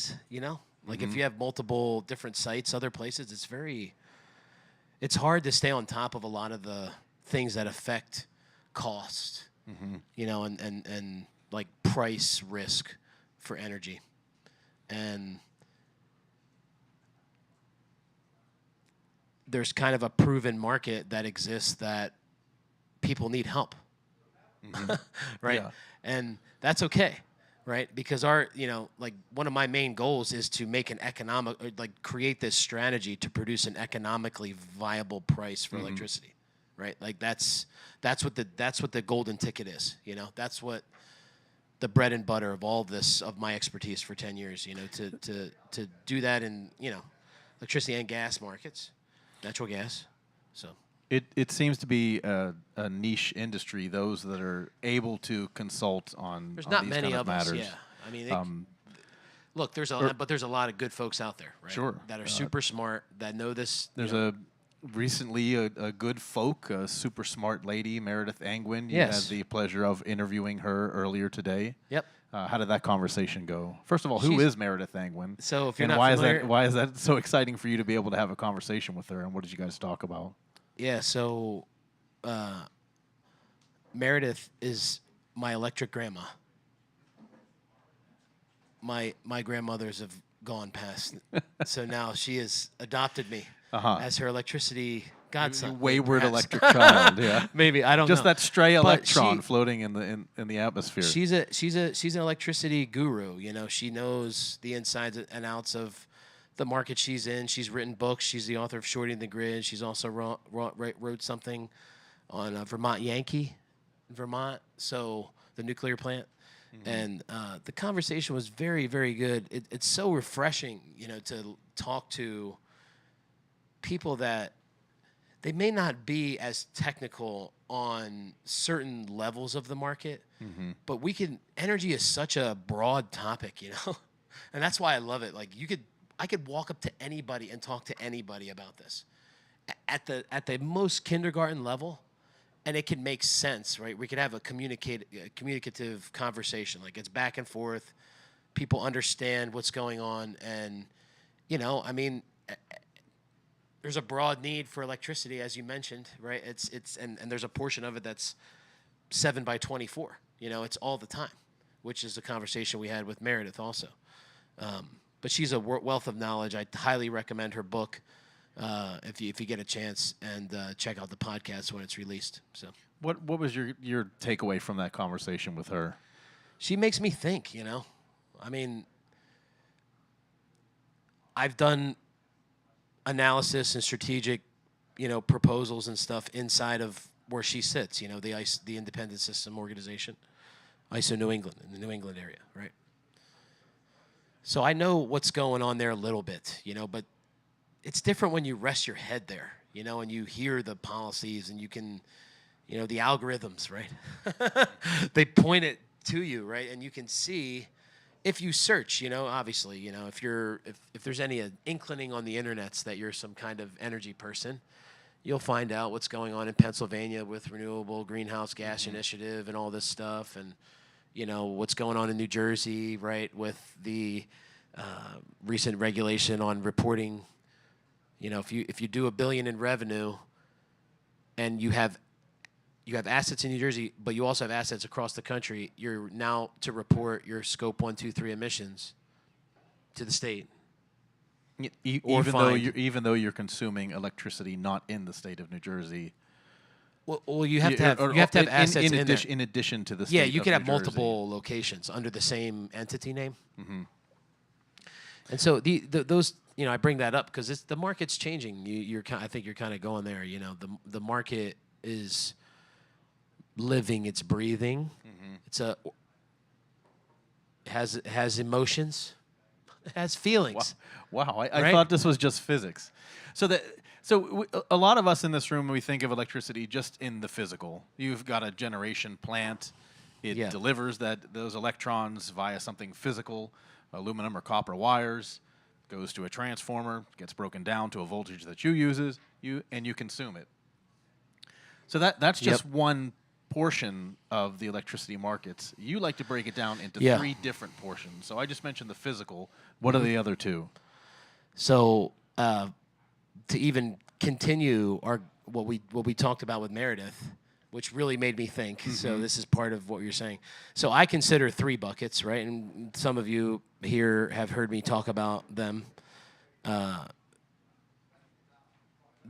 places, like if you have multiple different sites, other places, it's hard to stay on top of a lot of the things that affect cost, and like price risk for energy. And there's kind of a proven market that exists that people need help, right? Yeah. And that's okay, right? Because like one of my main goals is to make create this strategy to produce an economically viable price for electricity, right? Like that's what the golden ticket is, That's what the bread and butter of all this, of my expertise for 10 years, to do that in, electricity and gas markets, natural gas. So It seems to be a niche industry, those that are able to consult on there's on not these many kind of us, matters. yeah. I mean, look, there's a lot of good folks out there, right? Sure. That are super smart, that know this. There's recently a good folk, a super smart lady, Meredith Angwin. You Yes. had the pleasure of interviewing her earlier today. Yep. How did that conversation go? First of all, who is Meredith Angwin? So if you're and not familiar, why is that so exciting for you to be able to have a conversation with her? And what did you guys talk about? yeah. So Meredith is my electric grandma. My grandmothers have gone past, so now she has adopted me as her electricity godson. You wayward perhaps. electric child, yeah. Maybe I don't Just know. that stray But electron she- floating in the atmosphere. She's an electricity guru. She knows the insides and outs of the market she's in. She's written books. She's the author of Shorting the Grid. She's also wrote something on Vermont Yankee, in Vermont. So the nuclear plant. And the conversation was very, very good. It's so refreshing, to talk to people that they may not be as technical on certain levels of the market, but energy is such a broad topic, and that's why I love it. Like I could walk up to anybody and talk to anybody about this at the most kindergarten level. And it can make sense, right? We could have a communicative conversation. Like it's back and forth. People understand what's going on. And, there's a broad need for electricity, as you mentioned, right? And there's a portion of it that's 7 by 24. It's all the time, which is a conversation we had with Meredith also. But she's a wealth of knowledge. I highly recommend her book. If you get a chance, and check out the podcast when it's released. So, what was your takeaway from that conversation with her? She makes me think. I mean, I've done analysis and strategic, proposals and stuff inside of where she sits. The Independent System Organization, ISO New England, in the New England area, right? So I know what's going on there a little bit, but it's different when you rest your head there, and you hear the policies and you can, the algorithms, right? They point it to you, right? And you can see if you search, obviously, if there's any inclining on the internets that you're some kind of energy person, you'll find out what's going on in Pennsylvania with renewable greenhouse gas initiative and all this stuff. And, what's going on in New Jersey, right? With the recent regulation on reporting. If you do $1 billion in revenue, and you have assets in New Jersey, but you also have assets across the country, you're now to report your scope 1, 2, 3 emissions to the state. Even though you're consuming electricity not in the state of New Jersey. Well, you have to have assets in addition to the state. Yeah, you of could New have Jersey. multiple locations under the same entity name. And so those. I bring that up because the market's changing. I think you're kind of going there. The market is living, it's breathing. It has emotions, it has feelings. Wow, I Right? thought this was just physics. So a lot of us in this room, we think of electricity just in the physical. You've got a generation plant. It delivers those electrons via something physical, aluminum or copper wires. Goes to a transformer, gets broken down to a voltage that you consume it. So that's just one portion of the electricity markets, you like to break it down into Yeah. 3 different portions. So I just mentioned the physical. What are the other 2? So to even continue what we talked about with Meredith, which really made me think. So this is part of what you're saying. So I consider 3 buckets, right? And some of you here have heard me talk about them.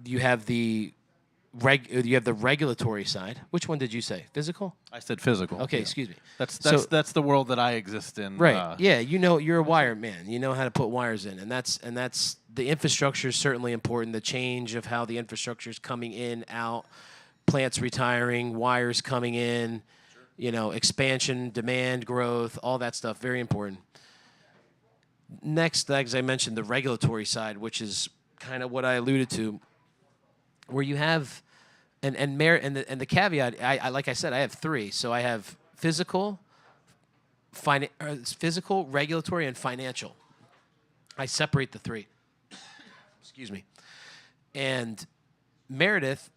You have the regulatory side. Which one did you say? Physical? I said physical. Okay, yeah. excuse me. That's the world that I exist in. Right. Yeah, you're a wire man. You know how to put wires in, and that's the infrastructure is certainly important. The change of how the infrastructure is coming in, out, plants retiring, wires coming in, expansion, demand, growth, all that stuff, very important. Next, as I mentioned, the regulatory side, which is kind of what I alluded to, where you have, and the caveat, I like I said, I have 3. So I have physical, regulatory, and financial. I separate the 3. Excuse me. And Meredith,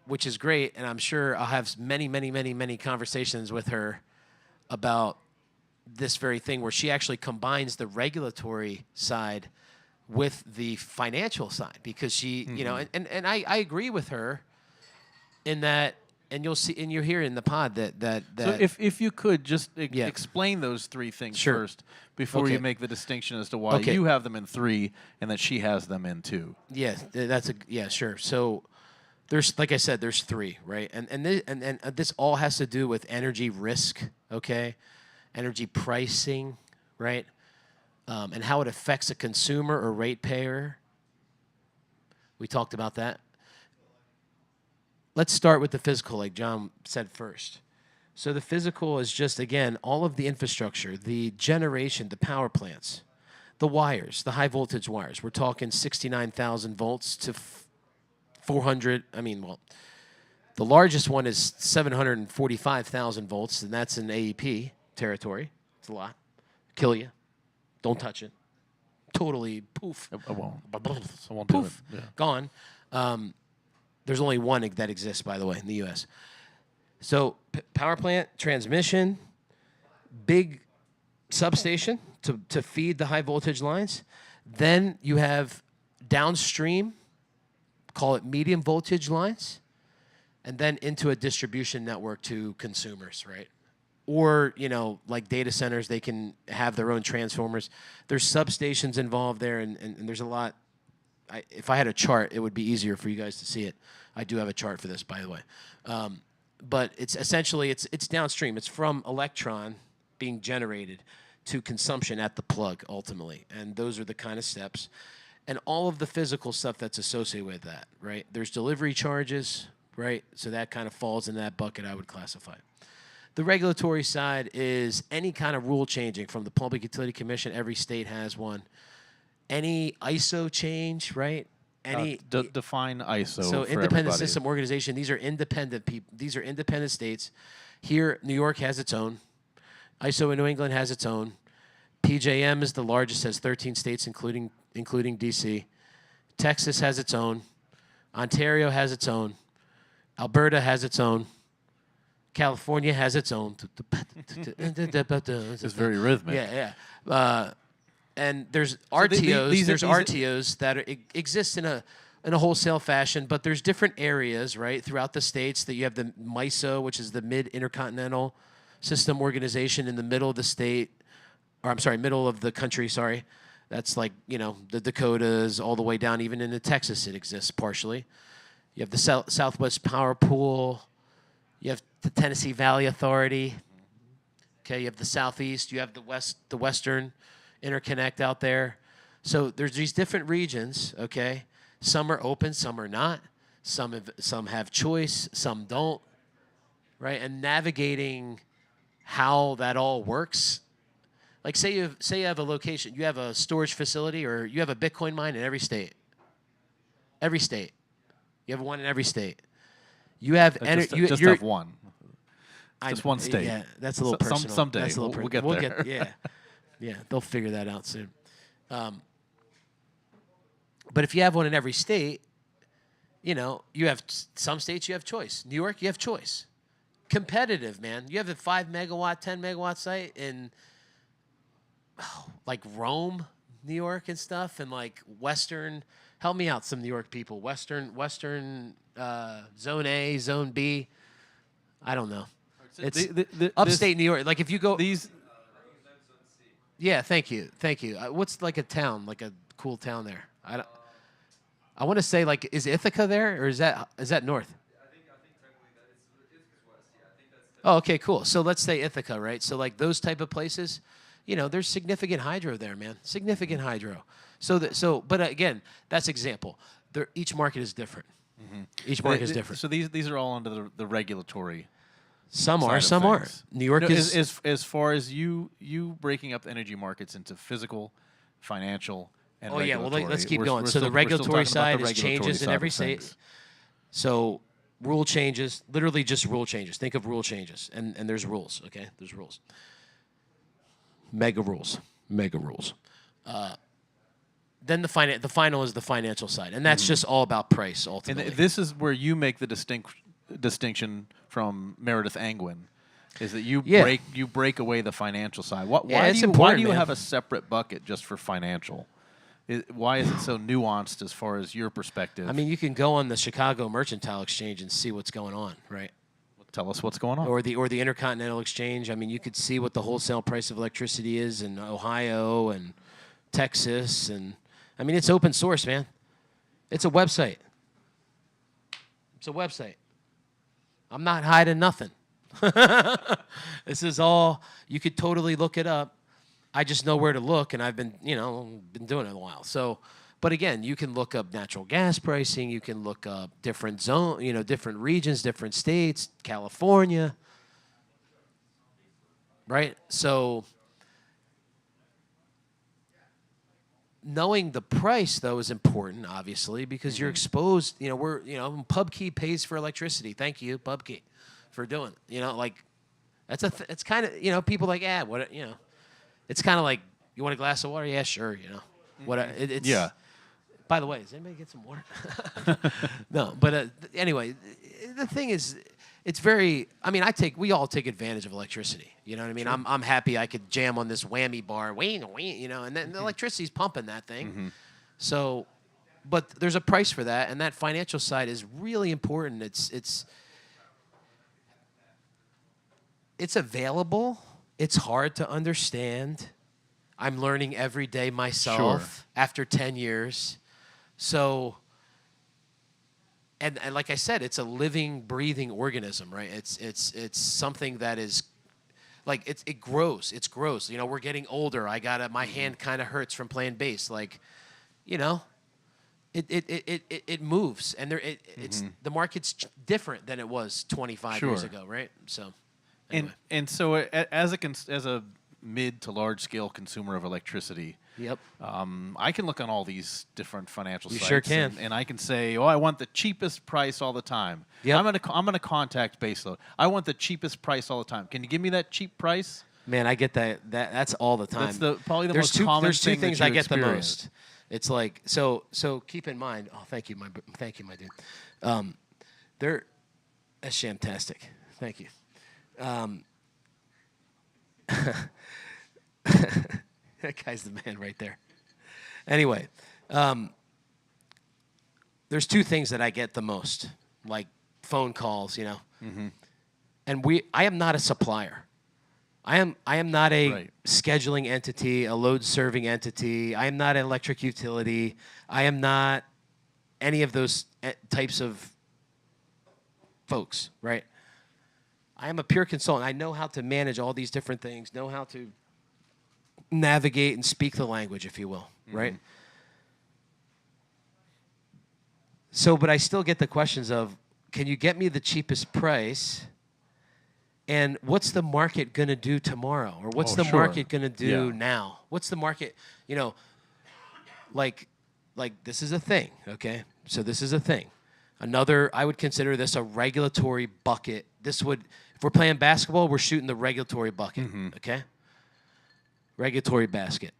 which is great, and I'm sure I'll have many, many, many, many conversations with her about this very thing, where she actually combines the regulatory side with the financial side, because she, and I agree with her in that, and you'll see, and you're here in the pod that So if you could just Yeah. explain those 3 things Sure. first before Okay. you make the distinction as to why Okay. you have them in 3 and that she has them in 2. yeah, sure. So there's, like I said, there's 3, right? And this all has to do with energy risk, okay? Energy pricing, right? And how it affects a consumer or ratepayer. We talked about that. Let's start with the physical, like John said first. So the physical is just, again, all of the infrastructure, the generation, the power plants, the wires, the high voltage wires. We're talking 69,000 volts to 400. The largest one is 745,000 volts, and that's in AEP territory. It's a lot. Kill you. Don't touch it. Totally poof. I won't. I won't do it. Poof. Yeah. Gone. There's only one that exists, by the way, in the U.S. So power plant, transmission, big substation to feed the high voltage lines. Then you have downstream, call it medium voltage lines, and then into a distribution network to consumers, right? Or, like data centers, they can have their own transformers. There's substations involved there, and there's a lot. If I had a chart, it would be easier for you guys to see it. I do have a chart for this, by the way. But it's essentially, it's downstream. It's from electron being generated to consumption at the plug, ultimately. And those are the kind of steps. And all of the physical stuff that's associated with that, right? There's delivery charges, right? So that kind of falls in that bucket I would classify. The regulatory side is any kind of rule changing from the Public Utility Commission. Every state has one. Any ISO change, right? Define ISO. So for independent everybody. system organization. These are independent people. These are independent states. Here, New York has its own. ISO in New England has its own. PJM is the largest, has 13 states, including DC. Texas has its own. Ontario has its own. Alberta has its own. California has its own. It's very rhythmic. Yeah. And there's RTOs. There's RTOs that exist in a wholesale fashion, but there's different areas, right, throughout the states that you have the MISO, which is the Mid Intercontinental System Organization in the middle of the state, middle of the country. Sorry, that's like the Dakotas all the way down, even into Texas. It exists partially. You have the Southwest Power Pool. You have the Tennessee Valley Authority. Okay, you have the Southeast. You have the Western Interconnect out there. So there's these different regions. Okay, some are open, some are not. Some have choice, some don't. Right, and navigating how that all works. Like say you have a location, you have a storage facility, or you have a Bitcoin mine in every state. Every state, you have one in every state. You have just have one. Just one state. Yeah, that's a little personal. Someday That's a little we'll get there. Yeah, they'll figure that out soon. But if you have one in every state, you have some states you have choice. New York, you have choice. competitive, man. You have a 5 megawatt, 10 megawatt site in like Rome, New York, and stuff, and like Western. Help me out, some New York people. Western Zone A, Zone B. I don't know. It's upstate New York. Like if you go These. Yeah, thank you. What's like a town, like a cool town there? I want to say like is Ithaca there or is that north? I think technically that it's west. Yeah, I think that's. Oh, okay, cool. So let's say Ithaca, right? So like those type of places, there's significant hydro there, man. Significant hydro. But again, that's example. Each market is different. Each market is different. So these are all under the regulatory. Some are, some aren't. New York is as far as you breaking up the energy markets into physical, financial, and regulatory. Well, let's keep going. So the regulatory side is changes in every state. So rule changes, literally just rule changes. Think of rule changes, and there's rules. Okay, there's rules. Mega rules. Then the final is the financial side, and that's just all about price ultimately. And this is where you make the distinction from Meredith Angwin, is that you break away the financial side. Why do you have a separate bucket just for financial? Why is it so nuanced as far as your perspective? I mean, you can go on the Chicago Mercantile Exchange and see what's going on, right? Tell us what's going on. Or the Intercontinental Exchange. I mean, you could see what the wholesale price of electricity is in Ohio and Texas, and I mean, it's open source, man. It's a website. I'm not hiding nothing. This is all, you could totally look it up. I just know where to look, and I've been doing it a while. So, but again, you can look up natural gas pricing. You can look up different different regions, different states, California, right? So knowing the price, though, is important, obviously, because you're exposed. PubKey pays for electricity. Thank you, PubKey, for doing it. It's kind of, people like, what, it's kind of like, you want a glass of water? Yeah, sure, It's, yeah. By the way, does anybody get some water? No, but anyway, the thing is, it's very. I mean, we all take advantage of electricity. You know what I mean? Sure. I'm happy I could jam on this whammy bar, and then the electricity's pumping that thing. So, but there's a price for that, and that financial side is really important. It's available. It's hard to understand. I'm learning every day myself after 10 years. So, and like I said, it's a living, breathing organism, right? It's something that is, like, it grows. It's gross. We're getting older. My hand kind of hurts from playing bass. Like, it moves, and it's the market's different than it was 25 years ago, right? So, anyway. and so as a mid to large scale consumer of electricity. Yep. I can look on all these different financial sites. You sure can. And I can say, I want the cheapest price all the time. Yep. I'm gonna contact BASSLOAD. I want the cheapest price all the time. Can you give me that cheap price? Man, I get that. That's all the time. That's probably the most common There's two thing things that I you get the experience. most. It's like so keep in mind. Oh, thank you, my dude. That's shamtastic. Thank you. That guy's the man right there. Anyway, there's two things that I get the most, like phone calls, And I am not a supplier. I am not a scheduling entity, a load serving entity. I am not an electric utility. I am not any of those types of folks, right? I am a pure consultant. I know how to manage all these different things, know how to navigate and speak the language, if you will, right? So, but I still get the questions of, can you get me the cheapest price? And what's the market going to do tomorrow? Or what's the market going to do now? What's the market, like this is a thing, okay? So this is a thing. I would consider this a regulatory bucket. If we're playing basketball, we're shooting the regulatory bucket, okay? Regulatory basket.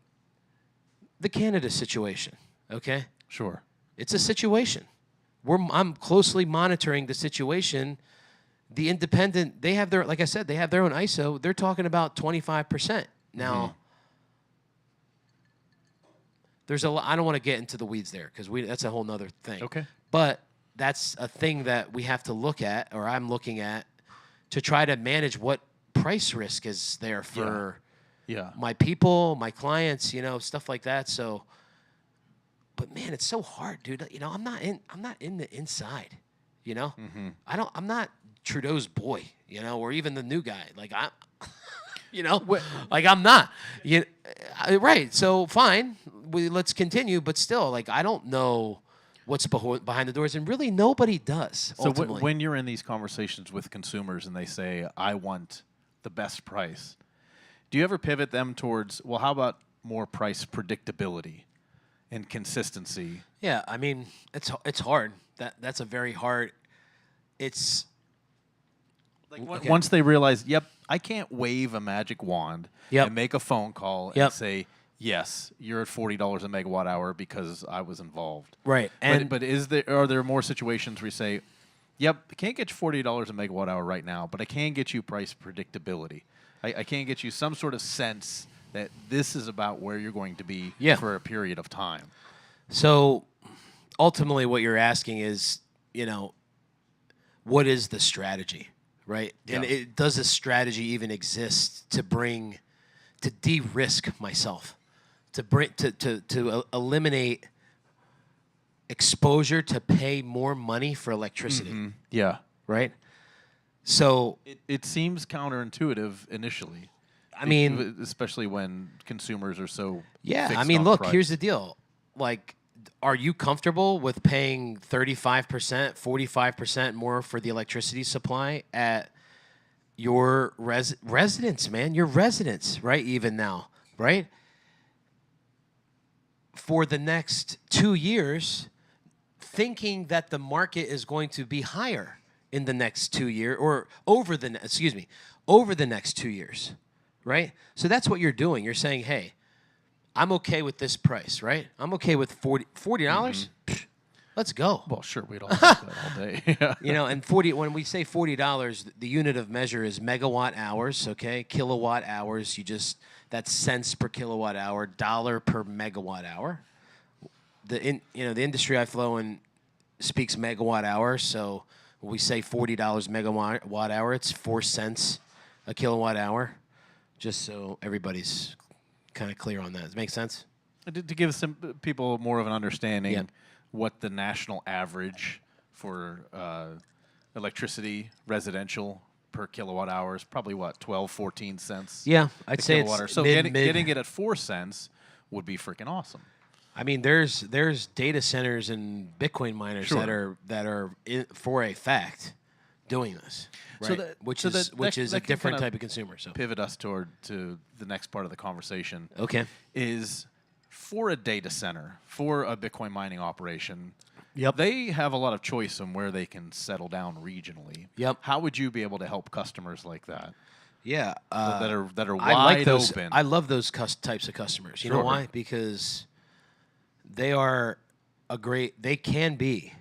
The Canada situation, okay? Sure. It's a situation. I'm closely monitoring the situation The independent, they have their, like I said, they have their own ISO. They're talking about 25%. Now, there's a lot, I don't want to get into the weeds there because that's a whole nother thing. Okay. But that's a thing that we have to look at, or I'm looking at, to try to manage what price risk is there for my people, my clients, stuff like that. So, but man, it's so hard, dude. I'm not in the inside. I'm not Trudeau's boy, or even the new guy. Like like I'm not. Right. So fine, let's continue. But still, like I don't know what's behind the doors, and really nobody does. So ultimately. when you're in these conversations with consumers and they say, "I want the best price," do you ever pivot them towards, well, how about more price predictability and consistency? Yeah, I mean, it's hard. That's a very hard. It's like once they realize, yep, I can't wave a magic wand and make a phone call and say, yes, you're at $40 a megawatt hour because I was involved. Right. But are there more situations where you say, yep, I can't get you $40 a megawatt hour right now, but I can get you price predictability. I can get you some sort of sense that this is about where you're going to be for a period of time. So ultimately what you're asking is, what is the strategy, right? Yeah. And does a strategy even exist to de-risk myself, to eliminate exposure to pay more money for electricity? Mm-hmm. Yeah. Right? So it seems counterintuitive initially. I mean, especially when consumers are so fixed I mean, on look, price. Here's the deal. Like, are you comfortable with paying 35%, 45% more for the electricity supply at your residence, man? Your residence, right? Even now, right? For the next 2 years, thinking that the market is going to be higher in the next 2 years, or over the next 2 years, right? So that's what you're doing. You're saying, hey, I'm okay with this price, right? I'm okay with $40. Pfft, let's go. Well, sure, we'd all take that all day. And when we say $40, the unit of measure is megawatt hours, okay? Kilowatt hours, that's cents per kilowatt hour, dollar per megawatt hour. The industry I flow in speaks megawatt hour, so when we say $40 megawatt hour, it's 4 cents a kilowatt hour, just so everybody's kind of clear on that. Does it make sense? To give some people more of an understanding what the national average for electricity residential per kilowatt hour is, probably 12, 14 cents. Yeah, I'd say it's hour. So getting it at 4 cents would be freaking awesome. I mean, there's data centers and Bitcoin miners that are for a fact doing this, right? Which is a different type of consumer. So pivot us to the next part of the conversation. Okay, is for a data center, for a Bitcoin mining operation. Yep. They have a lot of choice on where they can settle down regionally. Yep. How would you be able to help customers like that? Yeah, that are wide open. I love those types of customers. You know why? Because they are they can be,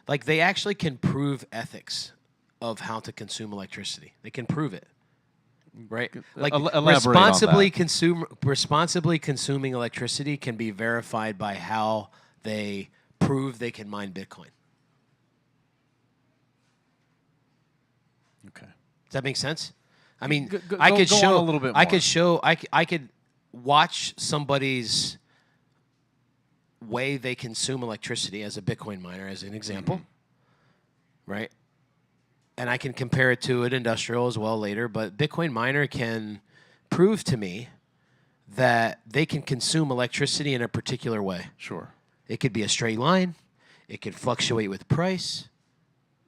like, they actually can prove ethics of how to consume electricity. They can prove it, right? Like, responsibly consuming electricity can be verified by how they prove they can mine Bitcoin. Okay. Does that make sense? I mean, I could show a little bit more. I could watch somebody's way they consume electricity as a Bitcoin miner, as an example, right? And I can compare it to an industrial as well later, but Bitcoin miner can prove to me that they can consume electricity in a particular way. Sure. It could be a straight line. It could fluctuate with price.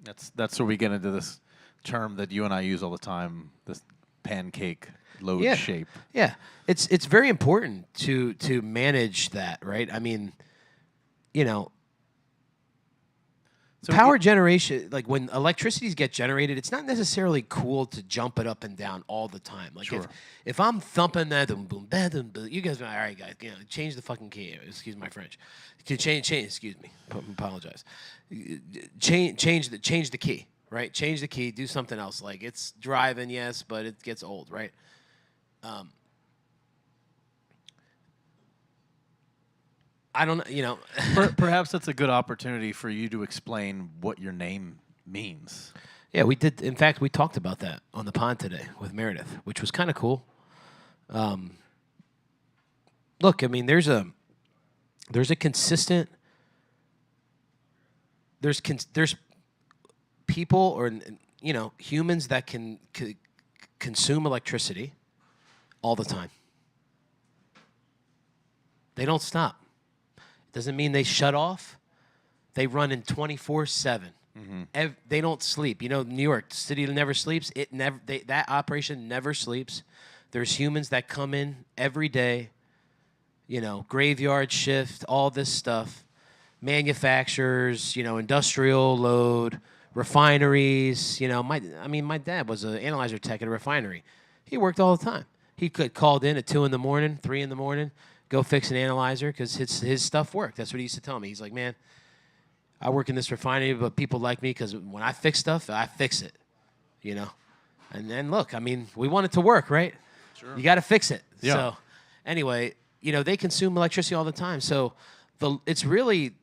That's where we get into this term that you and I use all the time, this pancake load shape. Yeah. It's very important to manage that, right? I mean, power generation, like when electricities get generated, it's not necessarily cool to jump it up and down all the time. Like, if I'm thumping that, boom, boom, you guys are all right, guys. Change the fucking key. Excuse my French. Change. Excuse me. Apologize. Change the key. right? Change the key, do something else. Like it's driving, yes, but it gets old, right? I don't, Perhaps that's a good opportunity for you to explain what your name means. Yeah, we did. In fact, we talked about that on the pond today with Meredith, which was kind of cool. Look, I mean, there's a consistent. There's people or humans that can consume electricity all the time. They don't stop. It doesn't mean they shut off. They run in 24/7. They don't sleep. New York City never sleeps. That operation never sleeps. There's humans that come in every day. Graveyard shift, all this stuff. Manufacturers, industrial load, refineries. My dad was an analyzer tech at a refinery. He worked all the time. He could called in at 2 a.m, 3 a.m, go fix an analyzer because his stuff worked. That's what he used to tell me. He's like, man, I work in this refinery, but people like me because when I fix stuff, I fix it, And then look, I mean, we want it to work, right? Sure. You got to fix it. Yeah. So anyway, they consume electricity all the time. So it's really,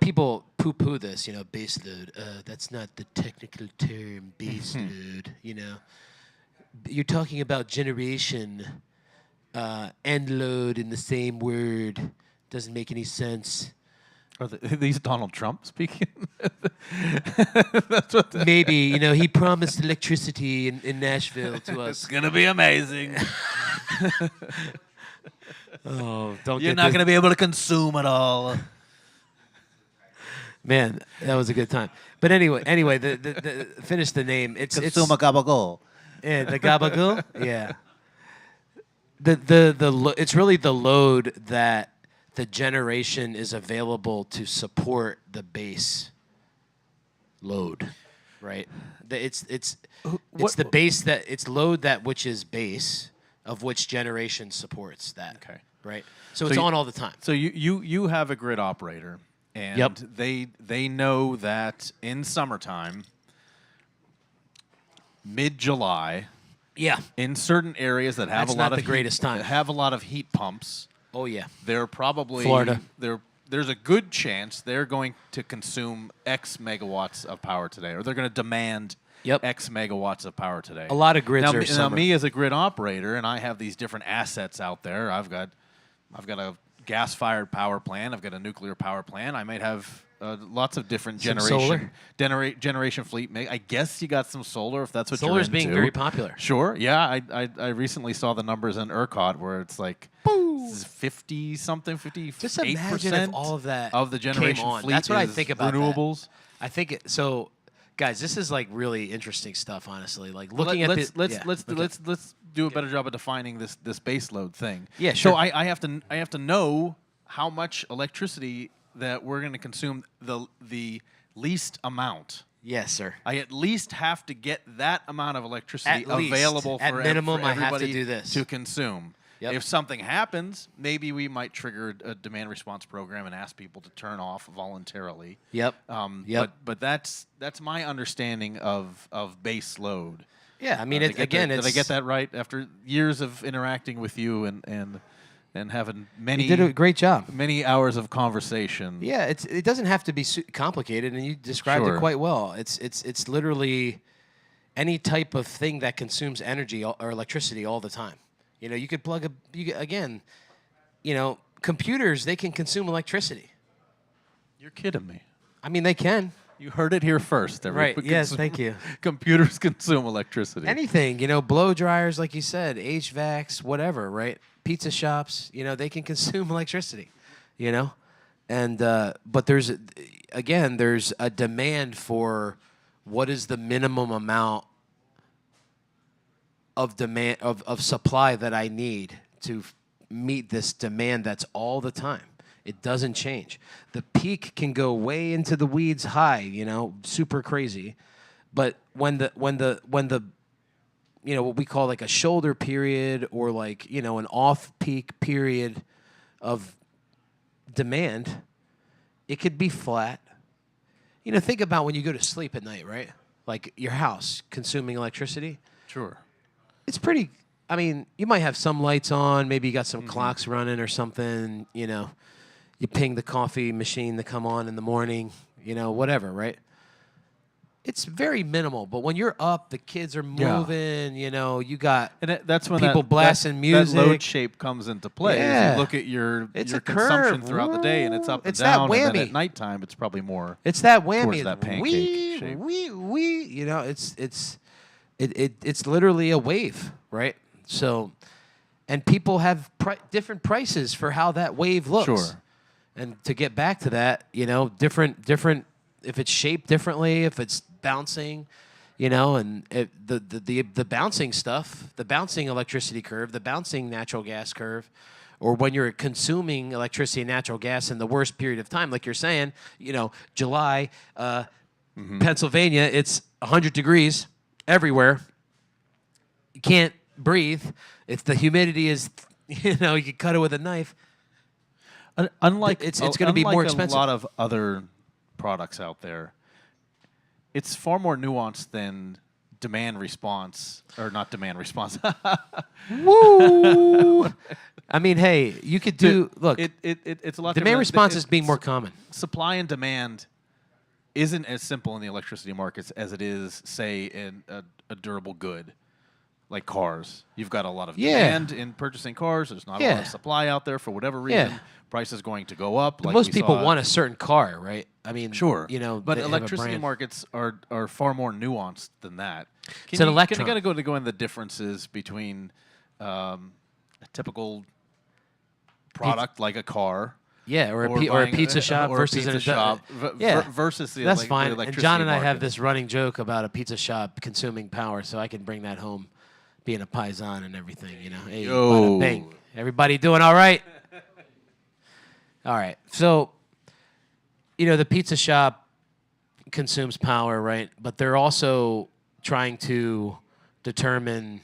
people poo-poo this, base load. That's not the technical term, base load, You're talking about generation and load in the same word. Doesn't make any sense. Are these Donald Trump speaking? That's what Maybe, he promised electricity in Nashville to us. It's going to be amazing. Oh, don't You're get not this. going to be able to consume it all. Man, that was a good time. But anyway, the finish the name. It's Consume a gabagool. Yeah, the gabagool. Yeah. It's really the load that the generation is available to support the base load, right? It's the base that it's load that which is base of which generation supports that. Okay. Right. So it's on all the time. So you have a grid operator, and Yep. they know that in summertime, mid-July, Yeah. in certain areas that have That's a lot not of the greatest time. that have a lot of heat pumps, Oh yeah. they're probably Florida. There's a good chance they're going to consume X megawatts of power today, or they're going to demand Yep. X megawatts of power today. A lot of grids are now, summer. me as a grid operator, and I have these different assets out there. I've got a gas-fired power plant. I've got a nuclear power plant. I might have lots of different Some solar? generation fleet. I guess you got some solar if that's what you're Solar's into. being very popular. Sure. Yeah. I recently saw the numbers in ERCOT where it's like 50-something, 58% Just imagine if all of that of the generation came on. fleet That's what I is think about that. renewables. I think so. Guys, this is like really interesting stuff. Honestly, like looking let's let's do a better job of defining this base load thing. Yeah, sure. So I have to know how much electricity that we're going to consume the least amount. Yes, sir. I at least have to get that amount of electricity At least. available At for minimum, for I have to everybody do this. to consume. Yep. If something happens, maybe we might trigger a demand response program and ask people to turn off voluntarily. Yep. Yep. But that's my understanding of base load. Yeah, I mean, Did I it's get that right? After years of interacting with you and having You did a great job. many hours of conversation. Yeah, it doesn't have to be complicated, and you described Sure. it quite well. It's literally any type of thing that consumes energy or electricity all the time. You could plug computers, they can consume electricity. You're kidding me. I mean, they can. You heard it here first. Right. Yes, thank you. Computers consume electricity. Anything, blow dryers, like you said, HVACs, whatever, right? Pizza shops, they can consume electricity, And but there's a demand for what is the minimum amount of supply that I need to meet this demand that's all the time. It doesn't change. The peak can go way into the weeds high, super crazy. But when the what we call like a shoulder period or like, an off-peak period of demand, it could be flat. think about when you go to sleep at night, right? Like your house consuming electricity. Sure. It's pretty. I mean, you might have some lights on. Maybe you got some clocks running or something. You ping the coffee machine to come on in the morning. Whatever, right? It's very minimal, but when you're up, the kids are moving. You got And that's when people blasting music. That load shape comes into play. Yeah. You look at your a consumption curve. throughout the day, and it's up It's and that down. And then whammy. at nighttime, it's probably more. It's that whammy. Towards that pancake shape. It's literally a wave, right? So, and people have different prices for how that wave looks. Sure. And to get back to that, different. If it's shaped differently, if it's bouncing, and the bouncing stuff, the bouncing electricity curve, the bouncing natural gas curve, or when you're consuming electricity and natural gas in the worst period of time, like you're saying, July, Pennsylvania, it's 100 degrees everywhere. You can't breathe. If the humidity is, you can cut it with a knife. Unlike it's going to be more expensive. A lot of other products out there, it's far more nuanced than demand response, or not demand response. Woo! I mean, hey, you could do look. It's a lot. Demand response is being more common. Supply and demand isn't as simple in the electricity markets as it is, say, in a durable good like cars. You've got a lot of demand in purchasing cars. There's not a lot of supply out there for whatever reason. Yeah. Price is going to go up. Like most people want a certain car, right? I mean, sure. But they have a electricity brand. markets are far more nuanced than that. It's an electron. Can you got to go into the differences between a typical product like a car? Yeah, or a pizza shop versus a shop versus the that's fine. The And electricity John and I have market. this running joke about a pizza shop consuming power, so I can bring that home, being a paisan and everything. Hey, bada bing. Everybody doing all right? All right. So, the pizza shop consumes power, right? But they're also trying to determine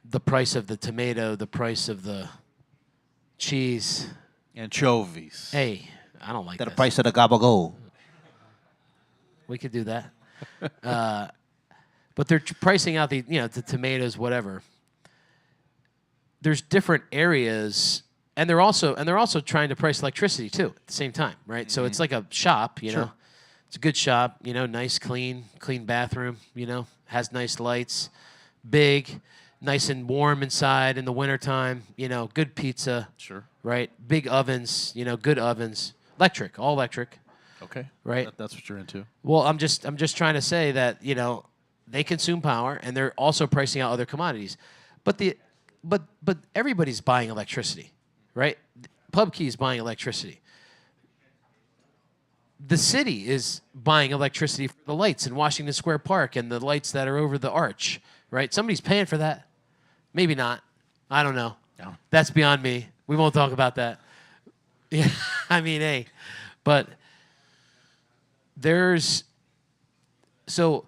the price of the tomato, the price of the cheese. Anchovies. Hey, I don't like The this. price of the gabagool. We could do that. But they're pricing out the tomatoes, whatever. There's different areas, and they're also trying to price electricity too at the same time, right? So it's like a shop, know. It's a good shop, nice, clean bathroom, has nice lights, big, nice and warm inside in the wintertime, good pizza. Sure. Right? Big ovens, good ovens. All electric. Okay. Right? That's what you're into. Well, I'm just trying to say that, they consume power and they're also pricing out other commodities. But everybody's buying electricity, right? PubKey is buying electricity. The city is buying electricity for the lights in Washington Square Park and the lights that are over the arch, right? Somebody's paying for that. Maybe not. I don't know. No. That's beyond me. We won't talk about that. Yeah, I mean, hey, but so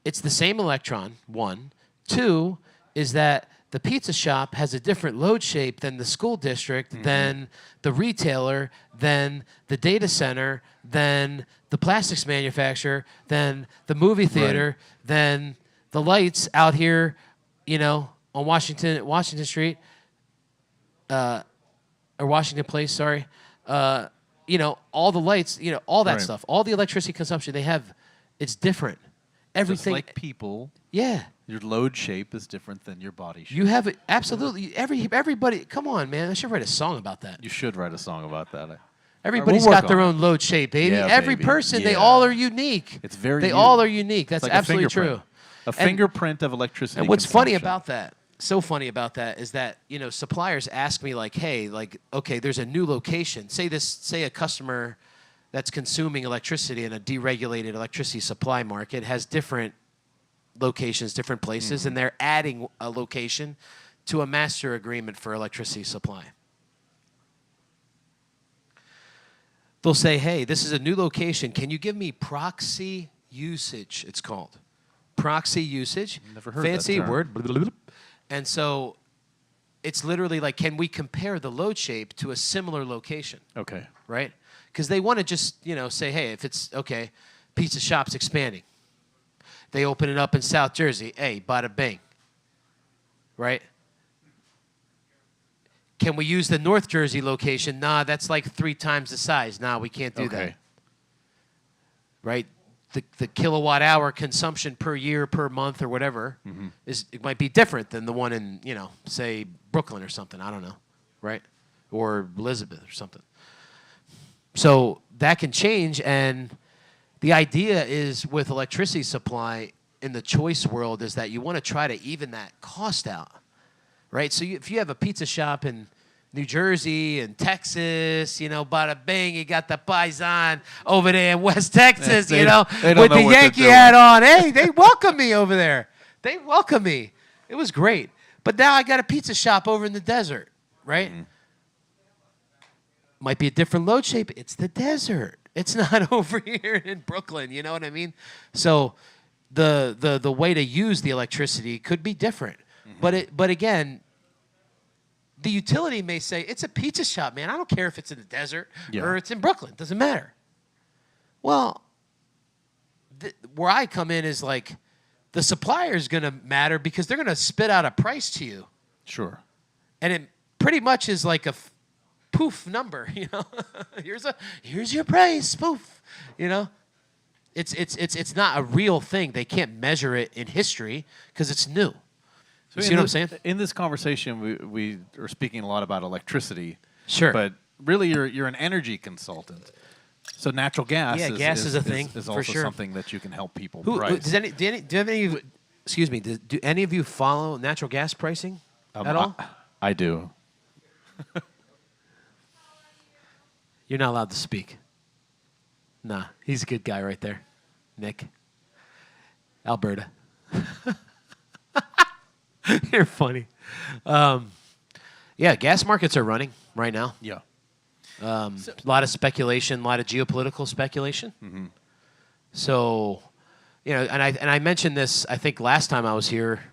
it's the same electron, one. Two is that the pizza shop has a different load shape than the school district, than the retailer, than the data center, than the plastics manufacturer, than the movie theater, than the lights out here, on Washington Street, or Washington Place, sorry. All the lights, all that stuff, all the electricity consumption they have, it's different. Everything. Just like people. Yeah. Your load shape is different than your body shape. You have it absolutely. Everybody, come on, man! I should write a song about that. You should write a song about that. Everybody's we'll got work their on own load shape, baby. Yeah, Every baby. person, they Yeah. all are unique. It's very. They you. all are unique. That's It's like absolutely a fingerprint. true. A fingerprint of electricity. And what's funny consumption. about that? So funny about that is that suppliers ask me like, hey, like, okay, there's a new location. Say a customer that's consuming electricity in a deregulated electricity supply market has different locations, different places, and they're adding a location to a master agreement for electricity supply. They'll say, hey, this is a new location. Can you give me proxy usage, it's called. Proxy usage. Never heard Fancy that term. word. And so it's literally like, can we compare the load shape to a similar location? Okay. Right? Because they want to just, say, hey, if it's, okay, pizza shop's expanding. They open it up in South Jersey. Hey, bada bing. Right? Can we use the North Jersey location? Nah, that's like 3 times the size. Nah, we can't do that. Right? The kilowatt hour consumption per year, per month, or whatever, it might be different than the one in, say, Brooklyn or something. I don't know. Right? Or Elizabeth or something. So that can change, and the idea is with electricity supply in the choice world is that you want to try to even that cost out, right? So if you have a pizza shop in New Jersey and Texas, bada bing, you got the paisan over there in West Texas, they don't with know the what Yankee they're hat on. Hey, they welcome me over there. They welcome me. It was great. But now I got a pizza shop over in the desert, right? Might be a different load shape. It's the desert. It's not over here in Brooklyn. You know what I mean? So the way to use the electricity could be different. But again, the utility may say, it's a pizza shop, man. I don't care if it's in the desert or it's in Brooklyn. It doesn't matter. Well, where I come in is like the supplier is going to matter because they're going to spit out a price to you. Sure. And it pretty much is like a poof number, here's your price, poof, It's not a real thing. They can't measure it in history because it's new. So you see what I'm saying? In this conversation, we are speaking a lot about electricity. Sure. But really, you're an energy consultant. So natural gas is a thing, is for also sure. something that you can help people Do price. any of you follow natural gas pricing at all? I do. You're not allowed to speak. Nah, he's a good guy right there. Nick. Alberta. You're funny. Gas markets are running right now. Yeah. A lot of speculation, a lot of geopolitical speculation. So, and I mentioned this, I think, last time I was here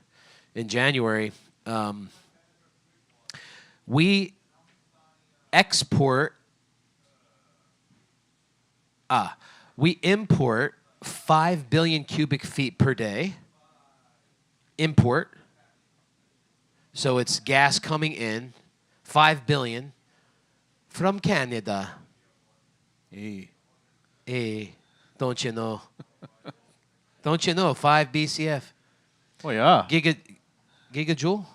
in January. We import 5 billion cubic feet per day. Import. So it's gas coming in, 5 billion from Canada. Hey, don't you know? Don't you know? 5 BCF. Oh, yeah. Gigajoule?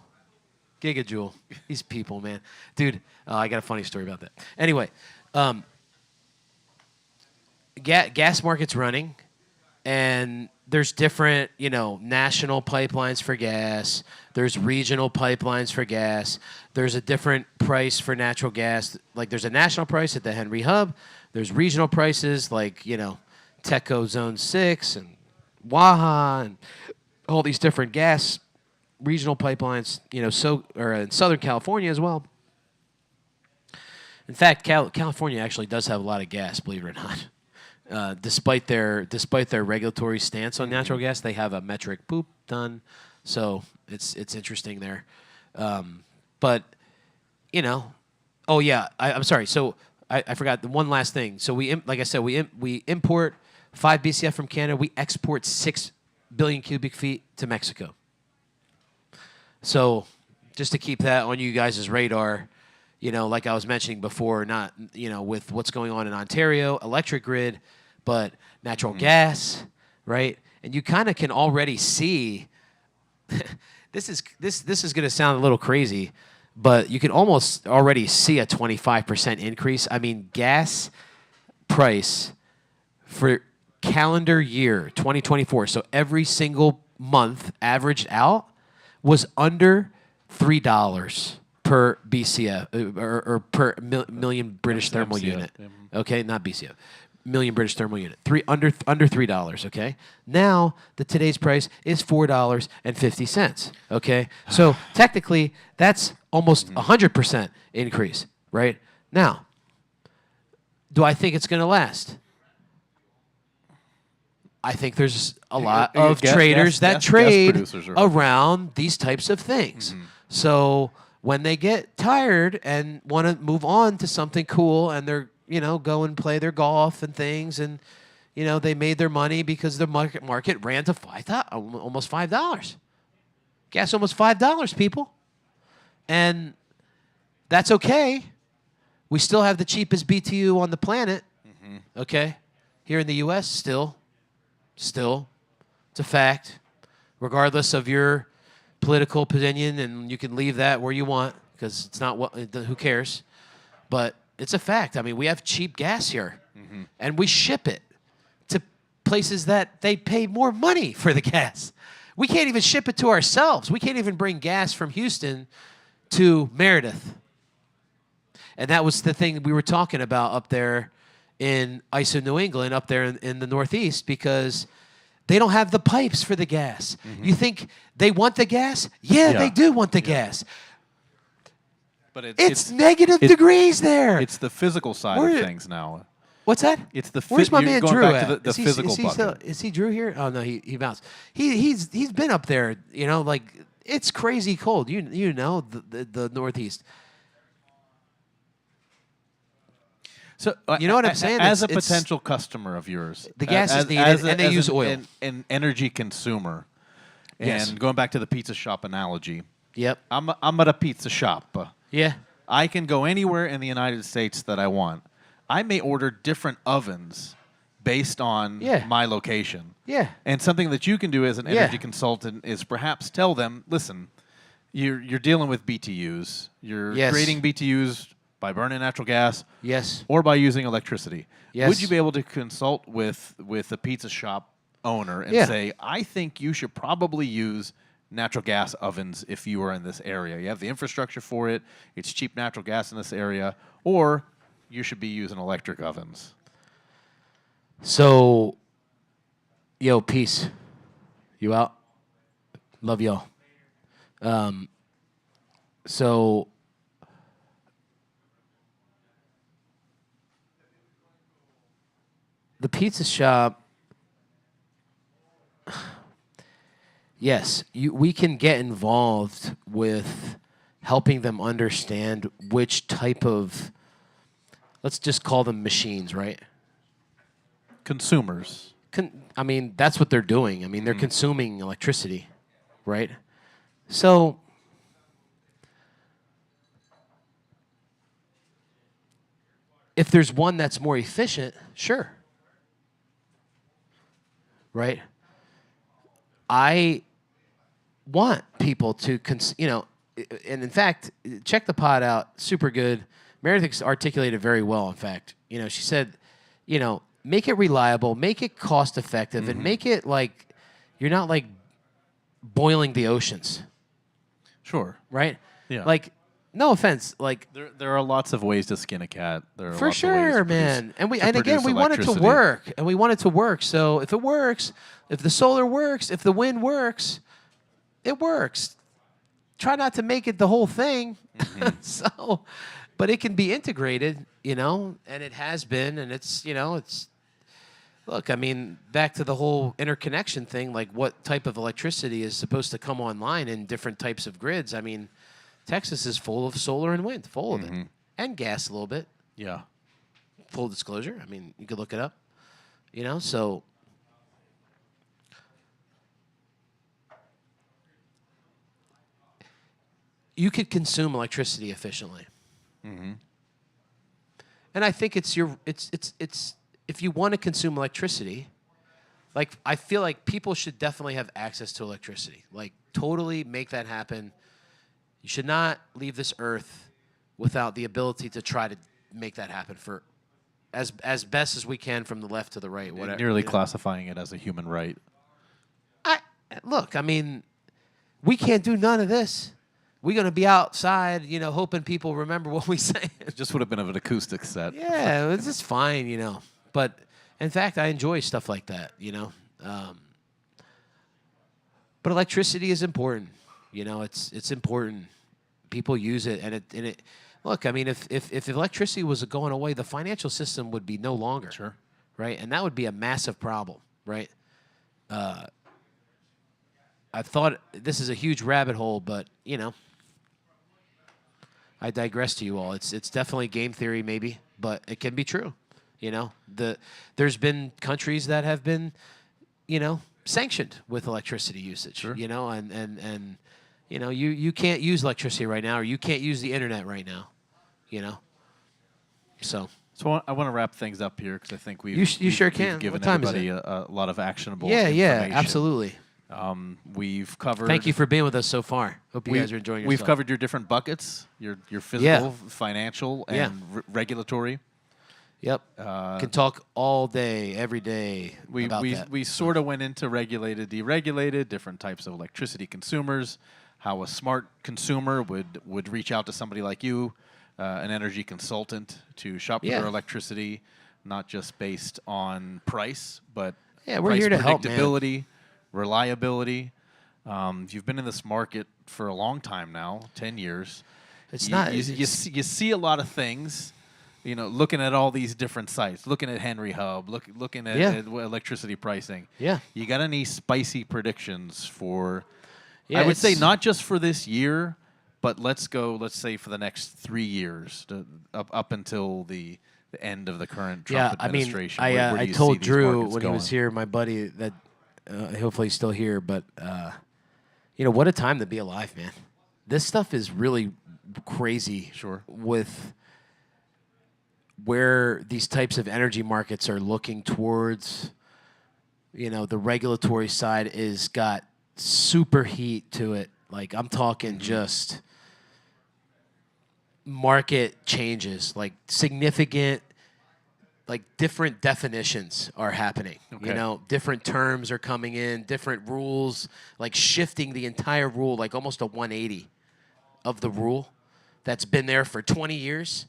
Gigajoule. These people, man. Dude, I got a funny story about that. Anyway, gas market's running, and there's different, national pipelines for gas. There's regional pipelines for gas. There's a different price for natural gas. Like, there's a national price at the Henry Hub. There's regional prices like, TECO Zone 6 and Waha and all these different gas regional pipelines, or in Southern California as well. In fact, California actually does have a lot of gas, believe it or not. Despite their regulatory stance on natural gas, they have a metric ton. So it's interesting there. But oh yeah, I'm sorry. So I forgot the one last thing. So like I said, we import 5 BCF from Canada. We export 6 billion cubic feet to Mexico. So just to keep that on you guys' radar, like I was mentioning before, not, with what's going on in Ontario, electric grid, but natural gas, right? And you kind of can already see, this is going to sound a little crazy, but you can almost already see a 25% increase. I mean, gas price for calendar year 2024, so every single month averaged out, was under $3 per BCF or per million British thermal unit. Okay, not BCF. Million British thermal unit. Under $3. Okay. Now today's price is $4.50. Okay. So technically, that's almost 100% increase. Right now, do I think it's going to last? I think there's a lot of traders that trade around these types of things. So when they get tired and want to move on to something cool, and they're go and play their golf and things, and they made their money because the market ran to almost $5. Gas almost $5, people, and that's okay. We still have the cheapest BTU on the planet. Okay, here in the U.S. still, it's a fact, regardless of your political opinion, and you can leave that where you want because it's not who cares, but it's a fact. I mean, we have cheap gas here, and we ship it to places that they pay more money for the gas. We can't even ship it to ourselves. We can't even bring gas from Houston to Meredith. And that was the thing we were talking about up there in ISO New England, up there in the Northeast, because they don't have the pipes for the gas. You think they want the gas? Yeah, they do want the gas. But it's negative degrees there. It's the physical side of things now. What's that? It's the Where's my man going Drew back at? to the physical bucket. Is he Drew here? Oh no, he bounced. He's been up there. Like it's crazy cold. You know the Northeast. So you know what I'm saying? As a potential customer of yours, the gas is needed, and they use oil. An energy consumer, and going back to the pizza shop analogy. Yep. I'm at a pizza shop. Yeah. I can go anywhere in the United States that I want. I may order different ovens based on my location. Yeah. And something that you can do as an energy consultant is perhaps tell them, listen, you're dealing with BTUs. You're creating BTUs by burning natural gas. Yes. Or by using electricity. Yes. Would you be able to consult with a pizza shop owner and say, I think you should probably use natural gas ovens if you are in this area. You have the infrastructure for it. It's cheap natural gas in this area. Or you should be using electric ovens. So, peace. You out? Love y'all. So, the pizza shop, yes, we can get involved with helping them understand which type of, let's just call them machines, right? Consumers. I mean, that's what they're doing. I mean, they're consuming electricity, right? So, if there's one that's more efficient, sure. Right? I want people to, and in fact, check the pod out. Super good. Meredith articulated very well, in fact. She said, make it reliable, make it cost effective, and make it like you're not like boiling the oceans. Sure. Right? Yeah. Like, no offense, like there are lots of ways to skin a cat. There are for lots of ways sure, to man. produce, And again, we want it to work, and we want it to work. So if it works, if the solar works, if the wind works, it works. Try not to make it the whole thing. So, but it can be integrated, and it has been, and it's, it's. Look, I mean, back to the whole interconnection thing, like what type of electricity is supposed to come online in different types of grids. I mean, Texas is full of solar and wind, full of it, and gas a little bit. Yeah. Full disclosure. I mean, you could look it up. So you could consume electricity efficiently. And I think it's if you want to consume electricity, like I feel like people should definitely have access to electricity. Like totally make that happen. You should not leave this earth without the ability to try to make that happen for as best as we can from the left to the right. Whatever. Nearly classifying it as a human right. Look, I mean, we can't do none of this. We're going to be outside, hoping people remember what we say. It just would have been of an acoustic set. Yeah, it's just fine, But, in fact, I enjoy stuff like that, But electricity is important. It's important. People use it, and it. Look, I mean, if electricity was going away, the financial system would be no longer. Sure. Right? And that would be a massive problem, right? I thought this is a huge rabbit hole, but, I digress to you all. It's definitely game theory, maybe, but it can be true. You know, there's been countries that have been, you know, sanctioned with electricity usage. Sure. You know, and you know, you can't use electricity right now, or you can't use the internet right now. You know, so. So I want to wrap things up here because I think You sure can. we've given What time is everybody it? a lot of actionable Yeah, information. absolutely. We've covered. Thank you for being with us so far. Hope you guys are enjoying yourself. We've covered your different buckets, your physical, financial, and Yeah. regulatory. Yep. Can talk all day, every day about that. We sort of went into regulated, deregulated, different types of electricity consumers, how a smart consumer would reach out to somebody like you, an energy consultant, to shop for their electricity, not just based on price, but we're price here to help, man. predictability, reliability. You've been in this market for a long time now, 10 years. It's you, not. You, it's- you, see, you see a lot of things, you know, looking at all these different sites, looking at Henry Hub, looking at electricity pricing. Yeah. You got any spicy predictions for, Yeah, I would say it's- not just for this year, but let's say for the next 3 years, up until the end of the current Trump administration. I mean, Where do I you see told these Drew markets when he was going? here, my buddy, that hopefully he's still here, but you know, what a time to be alive, man. This stuff is really crazy. Sure. With where these types of energy markets are looking towards, you know, the regulatory side is got super heat to it. Like, I'm talking just market changes, like significant, like different definitions are happening. Okay. You know, different terms are coming in, different rules, like shifting the entire rule, like almost a 180 of the rule that's been there for 20 years.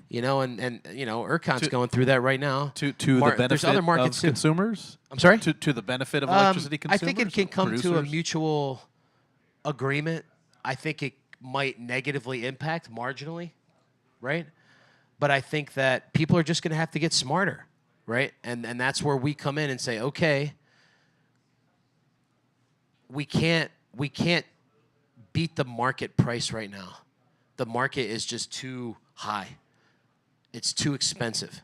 You know, and you know, ERCOT's going through that right now. To the benefit there's other markets of too. consumers? I'm sorry? To the benefit of electricity I consumers? think it can come to a producers? mutual agreement. I think it might negatively impact marginally, right? But I think that people are just going to have to get smarter, right? And that's where we come in and say, okay, we can't beat the market price right now. The market is just too high. It's too expensive.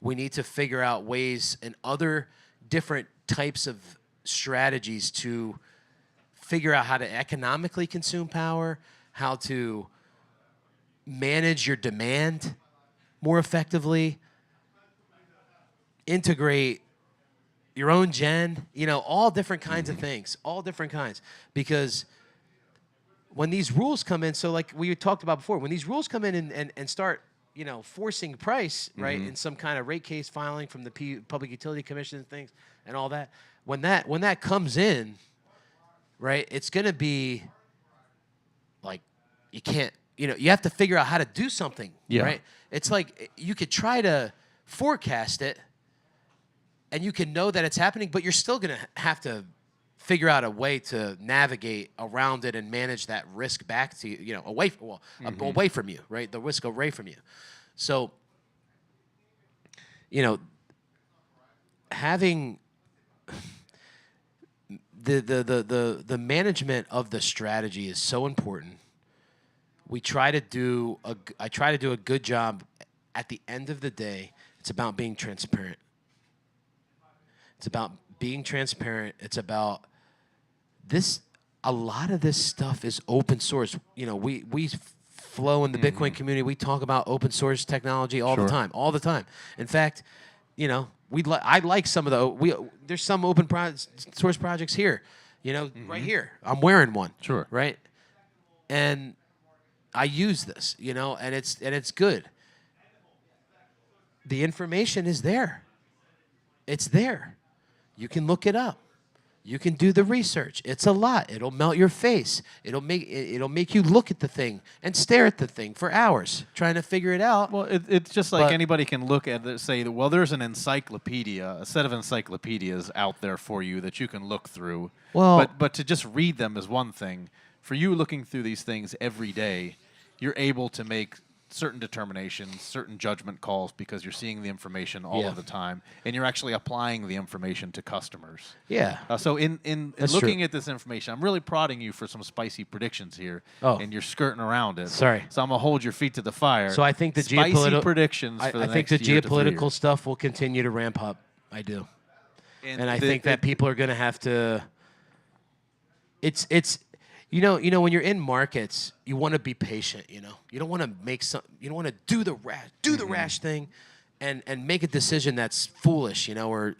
We need to figure out ways and other different types of strategies to figure out how to economically consume power, how to manage your demand more effectively, integrate your own gen, you know, all different kinds of things, all different kinds. Because when these rules come in, so like we talked about before, when these rules come in and start, you know, forcing price, right, in some kind of rate case filing from the Public Utility Commission and things and all that, when that comes in, right, it's going to be like you can't, you know, you have to figure out how to do something, right? It's like you could try to forecast it and you can know that it's happening, but you're still going to have to figure out a way to navigate around it and manage that risk back to you, you know, away from you, right? The risk away from you. So, you know, having the management of the strategy is so important. I try to do a good job. At the end of the day, it's about being transparent. It's about being transparent. It's about this. A lot of this stuff is open source. You know, we flow in the Bitcoin community. We talk about open source technology all the time. In fact, you know, I like some of there's some open source projects here. You know, right here. I'm wearing one. Sure. Right. And I use this, you know, and it's good. The information is there. It's there. You can look it up. You can do the research. It's a lot. It'll melt your face. It'll make you look at the thing and stare at the thing for hours trying to figure it out. Well, it's just like anybody can look at it, say, well, there's an encyclopedia, a set of encyclopedias out there for you that you can look through. Well, but to just read them is one thing. For you looking through these things every day, you're able to make certain determinations, certain judgment calls because you're seeing the information all Yeah. of the time, and you're actually applying the information to customers. Yeah. So in That's looking true. at this information, I'm really prodding you for some spicy predictions here, Oh. and you're skirting around it. Sorry. So I'm gonna hold your feet to the fire. So I think the spicy geopolitical predictions for the I think next the year to 3 geopolitical years. stuff will continue to ramp up. I do. And I think that people are going to have to. It's you know when you're in markets, you want to be patient. You don't want to make some. You don't want to do the rash thing, and make a decision that's foolish. Or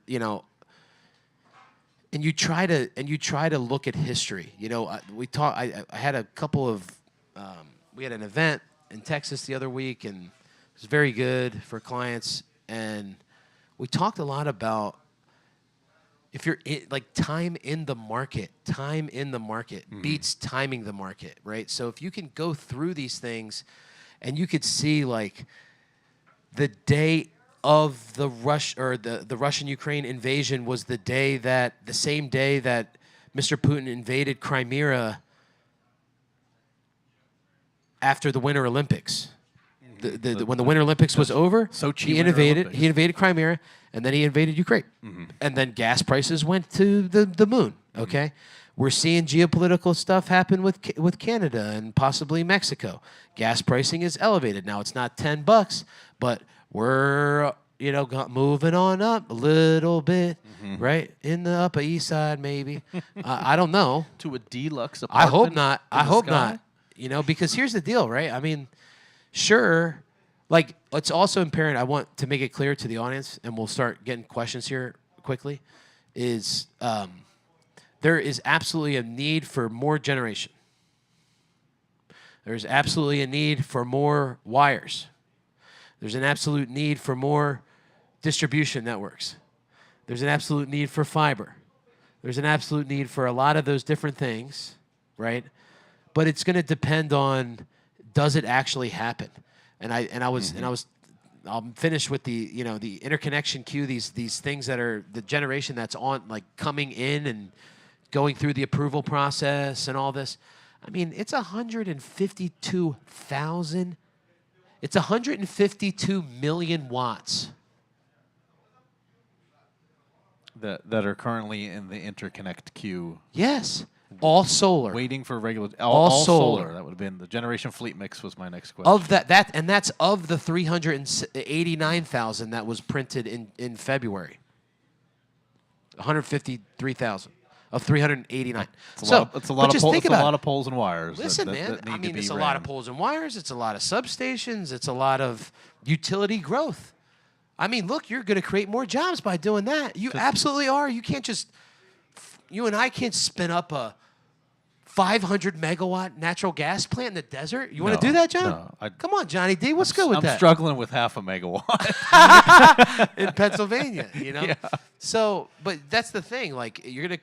And you try to look at history. I had a couple of. We had an event in Texas the other week, and it was very good for clients. And we talked a lot about. If you're time in the market beats timing the market, right? So if you can go through these things, and you could see the day of the Russian-Ukraine invasion was the same day that Mr. Putin invaded Crimea after the Winter Olympics. When the Winter Olympics was over, he invaded Crimea, and then he invaded Ukraine. And then gas prices went to the moon, okay? We're seeing geopolitical stuff happen with Canada and possibly Mexico. Gas pricing is elevated. Now, it's not $10, but we're moving on up a little bit, right? In the Upper East Side, maybe. I don't know. To a deluxe I apartment. hope not. in I the hope sky? not. Because here's the deal, right? I mean, sure, it's also imperative. I want to make it clear to the audience, and we'll start getting questions here quickly, is there is absolutely a need for more generation. There's absolutely a need for more wires. There's an absolute need for more distribution networks. There's an absolute need for fiber. There's an absolute need for a lot of those different things, right? But it's going to depend on, does it actually happen? I'll finish with the interconnection queue, these things that are the generation that's on, coming in and going through the approval process and all this. I mean, it's 152,000. It's 152 million watts. That are currently in the interconnect queue. Yes. All solar. Waiting for regular. All solar. solar. That would have been the generation fleet mix was my next question. Of that's of the 389,000 that was printed in February. 153,000 of 389. It's a lot of poles and wires. Listen, man. That need I mean, to be it's a ran. lot of poles and wires. It's a lot of substations. It's a lot of utility growth. I mean, look, you're going to create more jobs by doing that. You absolutely are. You can't just. You and I can't spin up a 500 megawatt natural gas plant in the desert. You want to do that, John? No, Come on, Johnny D. What's good with that? I'm struggling with half a megawatt in Pennsylvania, Yeah. So, but that's the thing. You're gonna,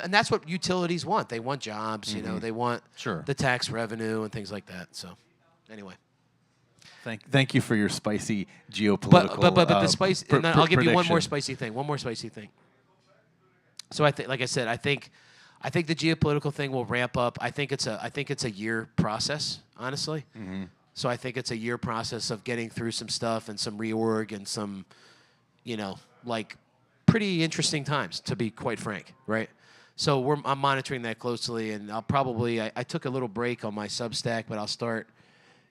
and that's what utilities want. They want jobs. They want the tax revenue and things like that. So, anyway. Thank you for your spicy geopolitical. But the spice. And then I'll give you one more prediction. spicy thing. So I think, like I said, I think the geopolitical thing will ramp up. I think it's a year process, honestly. So I think it's a year process of getting through some stuff and some reorg and some, pretty interesting times, to be quite frank, right? So I'm monitoring that closely, and I'll probably I took a little break on my Substack, but I'll start,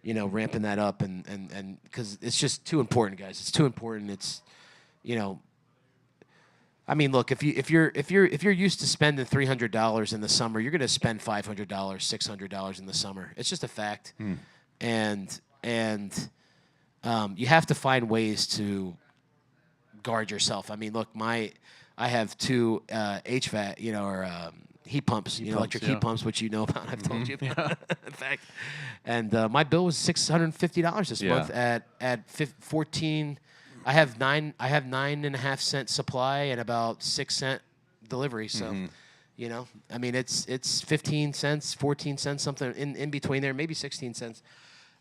ramping that up and because it's just too important, guys. It's too important. It's, I mean, look, if you're used to spending $300 in the summer, you're going to spend $500, $600 in the summer. It's just a fact, and you have to find ways to guard yourself. I mean, look, I have two HVAC, or heat pumps, electric heat pumps, which you know about. I've told you about, in fact. And my bill was $650 this month at 14. I have 9.5 cent supply and about 6 cent delivery. So, I mean, it's 15 cents, 14 cents, something in between there, maybe 16 cents.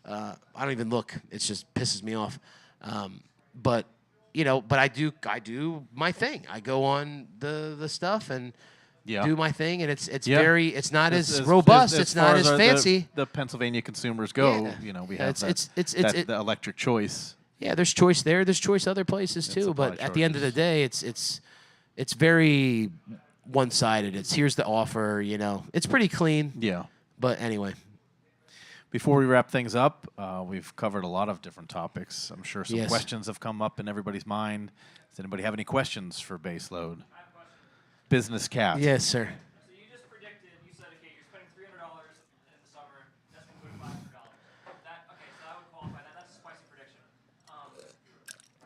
I don't even look. It just pisses me off. But I do my thing. I go on the stuff, and Yeah. do my thing, and it's Yeah. very, it's not as As- robust, as it's far not as as fancy. The Pennsylvania consumers go, Yeah. you know, we Yeah, have the electric choice. Yeah, there's choice there. There's choice other places too. supply But at the end of the charges. day, it's very one-sided. It's here's the offer. It's pretty clean. Yeah. But anyway, Before we wrap things up, we've covered a lot of different topics. I'm sure some Yes. questions have come up in everybody's mind. Does anybody have any questions for BASSLOAD? Business Cat. yes, sir. So you just predicted, you said, okay, you're spending $300 in the summer, that's going to go to $500. Okay, so that would qualify. That's a spicy prediction.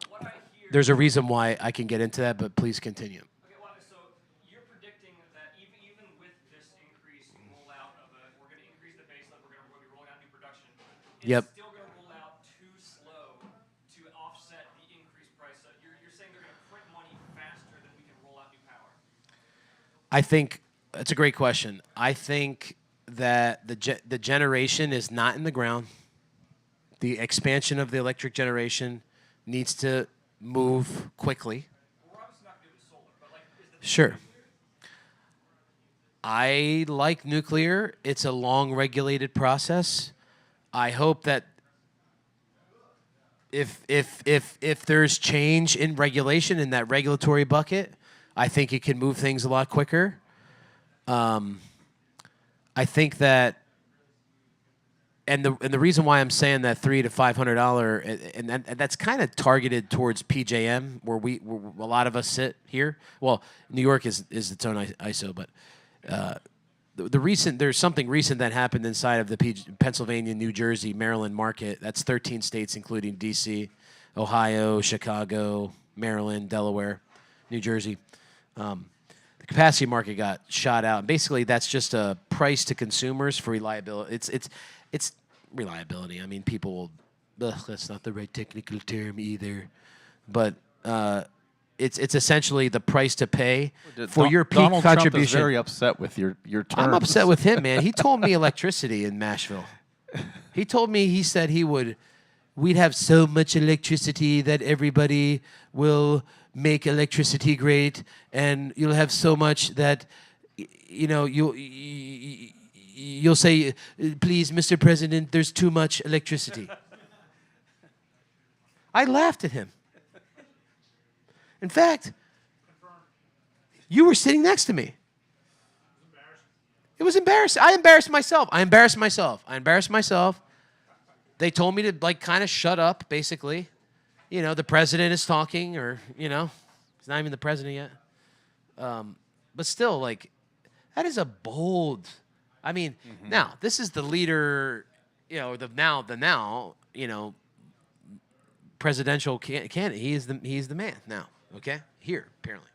What I hear. There's a reason why I can get into that, but please continue. Okay, well, so you're predicting that even with this increased rollout we're going to increase the base level, we're going to be rolling out new production. It's Yep. still going to roll out too slow to offset the increased price. So you're saying they're going to print money faster than we can roll out new power. I think it's a great question. I think that the generation is not in the ground. The expansion of the electric generation needs to move quickly. We're obviously not going to do it with solar, but is the Sure. I like nuclear. It's a long regulated process. I hope that if there's change in regulation in that regulatory bucket, I think it can move things a lot quicker. I think that, and the reason why I'm saying that $300 to $500, and that's kind of targeted towards PJM, where a lot of us sit here. Well, New York is its own ISO, but there's something recent that happened inside of the Pennsylvania, New Jersey, Maryland market. That's 13 states, including D.C., Ohio, Chicago, Maryland, Delaware, New Jersey. The capacity market got shot out. And basically, that's just a price to consumers for reliability. It's reliability. I mean, people will. That's not the right technical term either, but it's essentially the price to pay for your peak Donald contribution. Trump is very upset with your terms. I'm upset with him, man. He told me electricity in Nashville. He said we'd have so much electricity that everybody will make electricity great, and you'll have so much that, you'll say, please, Mr. President, there's too much electricity. I laughed at him. In fact, you were sitting next to me. It was embarrassing. I embarrassed myself. They told me to kind of shut up, basically. The president is talking, or he's not even the president yet. But still, that is a bold. I mean, now this is the leader, presidential candidate. He's the man now. Okay, here apparently.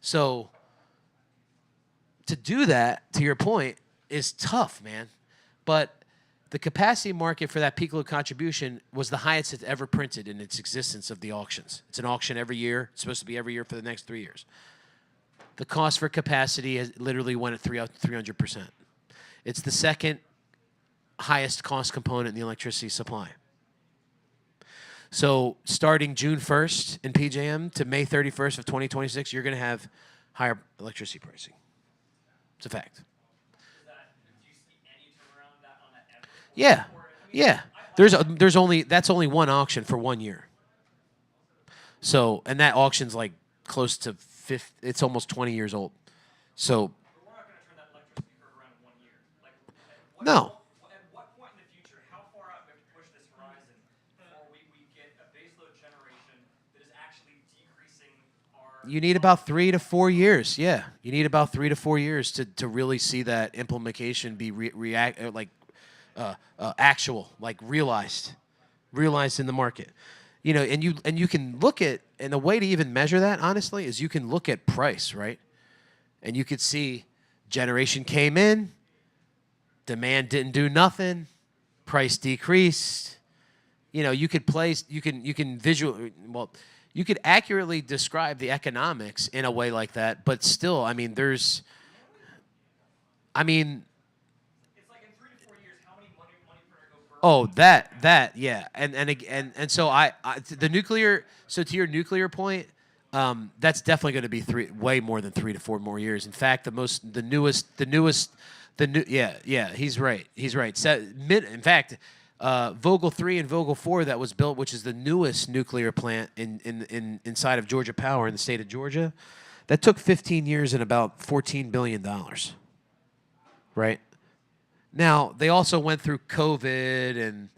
So to do that, to your point, is tough, man. But the capacity market for that peak load contribution was the highest it's ever printed in its existence of the auctions. It's an auction every year. It's supposed to be every year for the next 3 years. The cost for capacity has literally went at 300%. It's the second highest cost component in the electricity supply. So starting June 1st in PJM to May 31st of 2026, you're going to have higher electricity pricing. It's a fact. Yeah, yeah. That's only one auction for 1 year. So, and that auction's close to 50. It's almost 20 years old. So, We're not going to turn that electricity curve around in 1 year. No. At what point in the future, how far out do we have to push this horizon before we get a baseload generation that is actually decreasing our... You need about 3 to 4 years. Yeah, you need about 3 to 4 years to really see that implementation be actual, realized in the market. And you can look at, and the way to even measure that, honestly, is you can look at price, right? And you could see generation came in, demand didn't do nothing, price decreased. You could you could accurately describe the economics in a way like that, but still, It's like in 3 to 4 years, how many money printer go burn? Oh, yeah, and so the nuclear. So to your nuclear point, That's definitely going to be way more than 3 to 4 more years. In fact, he's right. He's right. In fact, Vogtle 3 and Vogtle 4 that was built, which is the newest nuclear plant inside of Georgia Power in the state of Georgia, that took 15 years and about $14 billion. Right? Now, they also went through COVID and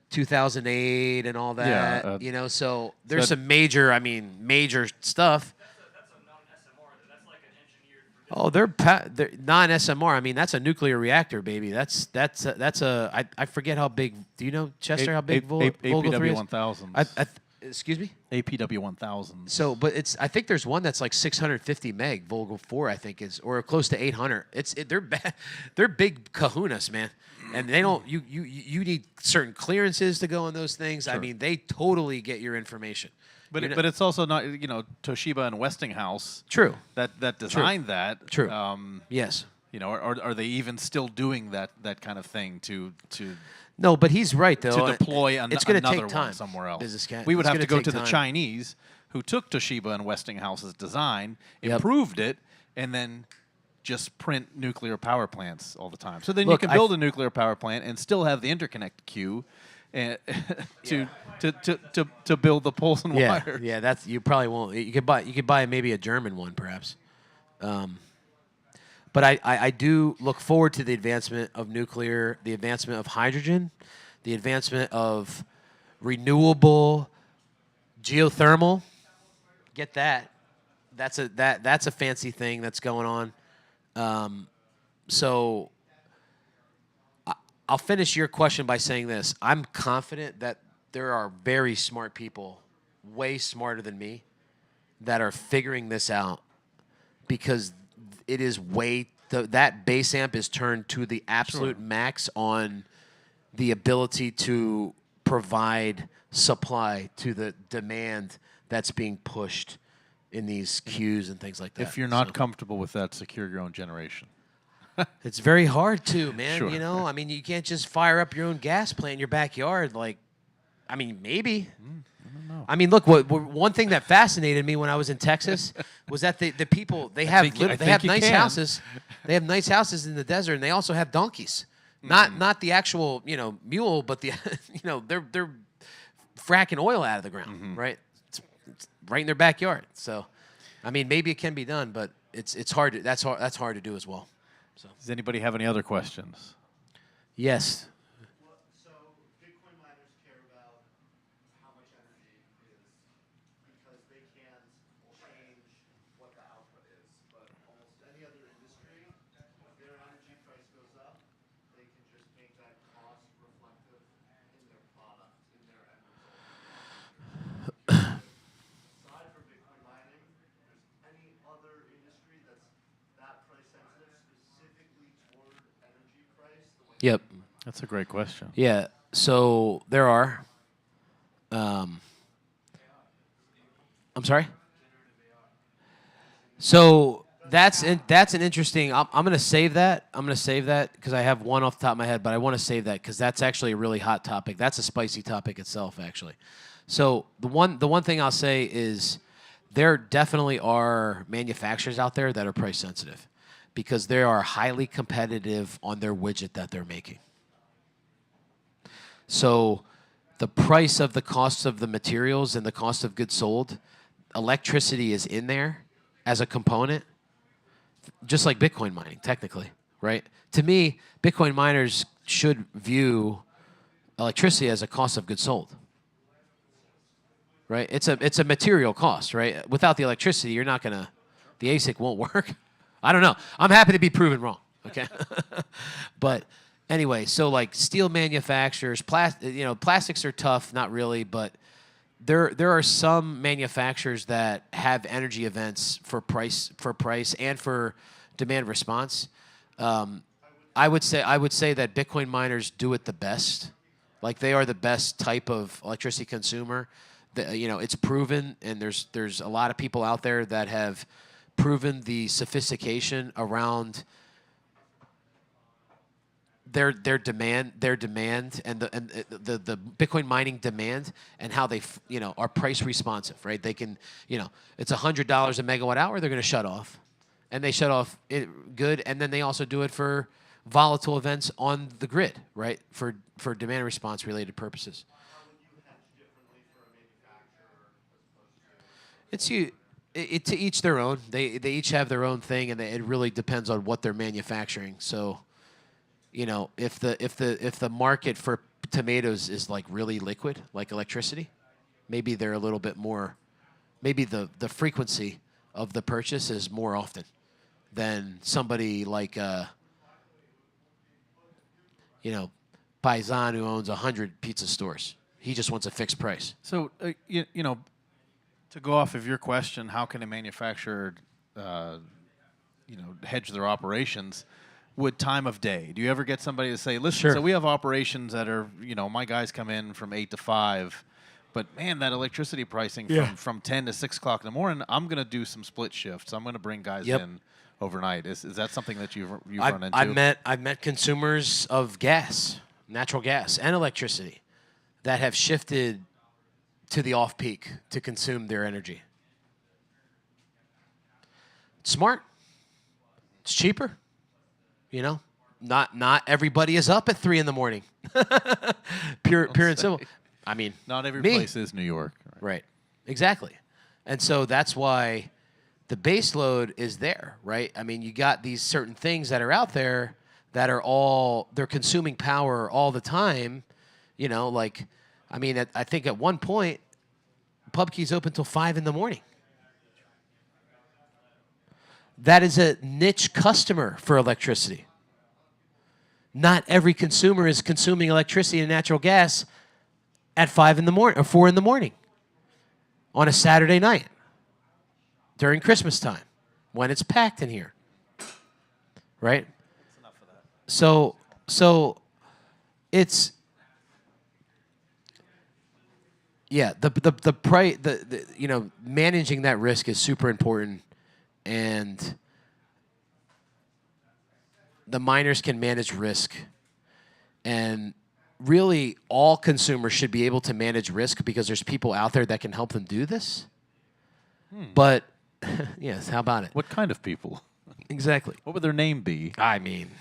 2008 and all that, so there's some major stuff. That's a non-SMR. That's like an engineered. Oh, they're non-SMR. I mean, that's a nuclear reactor, baby. I forget how big. Do you know, Chester, how big Vogtle 3 is? APW-1000s. Excuse me? APW-1000s. So, but I think there's one that's like 650 meg. Vogtle 4, I think is, or close to 800. They're big kahunas, man. And they don't. You need certain clearances to go on those things. Sure. I mean, they totally get your information. But it's also not, Toshiba and Westinghouse. True. That designed that. True. Yes. Are they even still doing that kind of thing to? No, but he's right though. To deploy it's going to another take time one somewhere else. We would have to go to the Chinese, who took Toshiba and Westinghouse's design, improved it, and then just print nuclear power plants all the time. So then you can build a nuclear power plant and still have the interconnect queue, and to build the poles and wires. Yeah, that's you probably won't. You could buy maybe a German one perhaps. But I do look forward to the advancement of nuclear, the advancement of hydrogen, the advancement of renewable geothermal. Get that. That's a fancy thing that's going on. So I'll finish your question by saying this. I'm confident that there are very smart people, way smarter than me, that are figuring this out because it is that base amp is turned to the absolute max on the ability to provide supply to the demand that's being pushed in these queues and things like that. If you're not comfortable with that, secure your own generation. It's very hard to, man. Sure. I mean, you can't just fire up your own gas plant in your backyard. Maybe. I don't know. I mean, look. One thing that fascinated me when I was in Texas was that the people they have nice houses. They have nice houses in the desert, and they also have donkeys. Not the actual mule, but the they're fracking oil out of the ground, right? It's right in their backyard. So, I mean, maybe it can be done, but it's hard. That's hard to do as well. So, does anybody have any other questions? Yes. So Bitcoin miners care about how much energy is because they can't change what the output is. But almost any other industry, if their energy price goes up, they can just make that cost reflective in their product, in their end result. Aside from Bitcoin mining, there's any other industry that's that price sensitive specifically toward energy price? Yep. That's a great question. Yeah. So there are. I'm sorry. So that's an interesting. I'm going to save that. I'm going to save that because I have one off the top of my head, but I want to save that because that's actually a really hot topic. That's a spicy topic itself, actually. So the one thing I'll say is there definitely are manufacturers out there that are price sensitive because they are highly competitive on their widget that they're making. So the price of the cost of the materials and the cost of goods sold, electricity is in there as a component, just like Bitcoin mining, technically, right? To me, Bitcoin miners should view electricity as a cost of goods sold, right? It's a material cost, right? Without the electricity, you're not going to, the ASIC won't work. I don't know. I'm happy to be proven wrong, okay? But anyway, so like steel manufacturers, plastics are tough, not really, but there are some manufacturers that have energy events for price and for demand response. I would say that Bitcoin miners do it the best. Like they are the best type of electricity consumer. It's proven, and there's a lot of people out there that have proven the sophistication around their demand and the Bitcoin mining demand and how they are price responsive, right? They can, it's $100 a megawatt hour, they're going to shut off, and they shut off it good, and then they also do it for volatile events on the grid, right? For demand response related purposes. How would you hedge differently for a manufacturer as opposed to? It's you. It to each their own. They each have their own thing, and it really depends on what they're manufacturing. So, if the market for tomatoes is like really liquid, like electricity, maybe they're a little bit more. Maybe the frequency of the purchase is more often than somebody like Paisan who owns 100 pizza stores. He just wants a fixed price. So, to go off of your question, how can a manufacturer, hedge their operations? Would time of day? Do you ever get somebody to say, "Listen, Sure. so we have operations that are, my guys come in from 8 to 5, but man, that electricity pricing from 10 to 6 o'clock in the morning, I'm going to do some split shifts. I'm going to bring guys in overnight." Is that something that you've run into? I've met consumers of gas, natural gas, and electricity that have shifted to the off-peak to consume their energy. It's smart. It's cheaper. Not everybody is up at 3 in the morning. Pure and simple. I mean, Not every me. place is New York. Right. Exactly. And so that's why the base load is there, right? I mean, you got these certain things that are out there that are they're consuming power all the time. I think at one point, PubKey's open till 5 in the morning. That is a niche customer for electricity. Not every consumer is consuming electricity and natural gas at 5 in the morning or 4 in the morning on a Saturday night during Christmas time when it's packed in here, right? So it's the price, managing that risk is super important, and the miners can manage risk, and really all consumers should be able to manage risk because there's people out there that can help them do this. But yes, how about it? What kind of people? Exactly. What would their name be? I mean,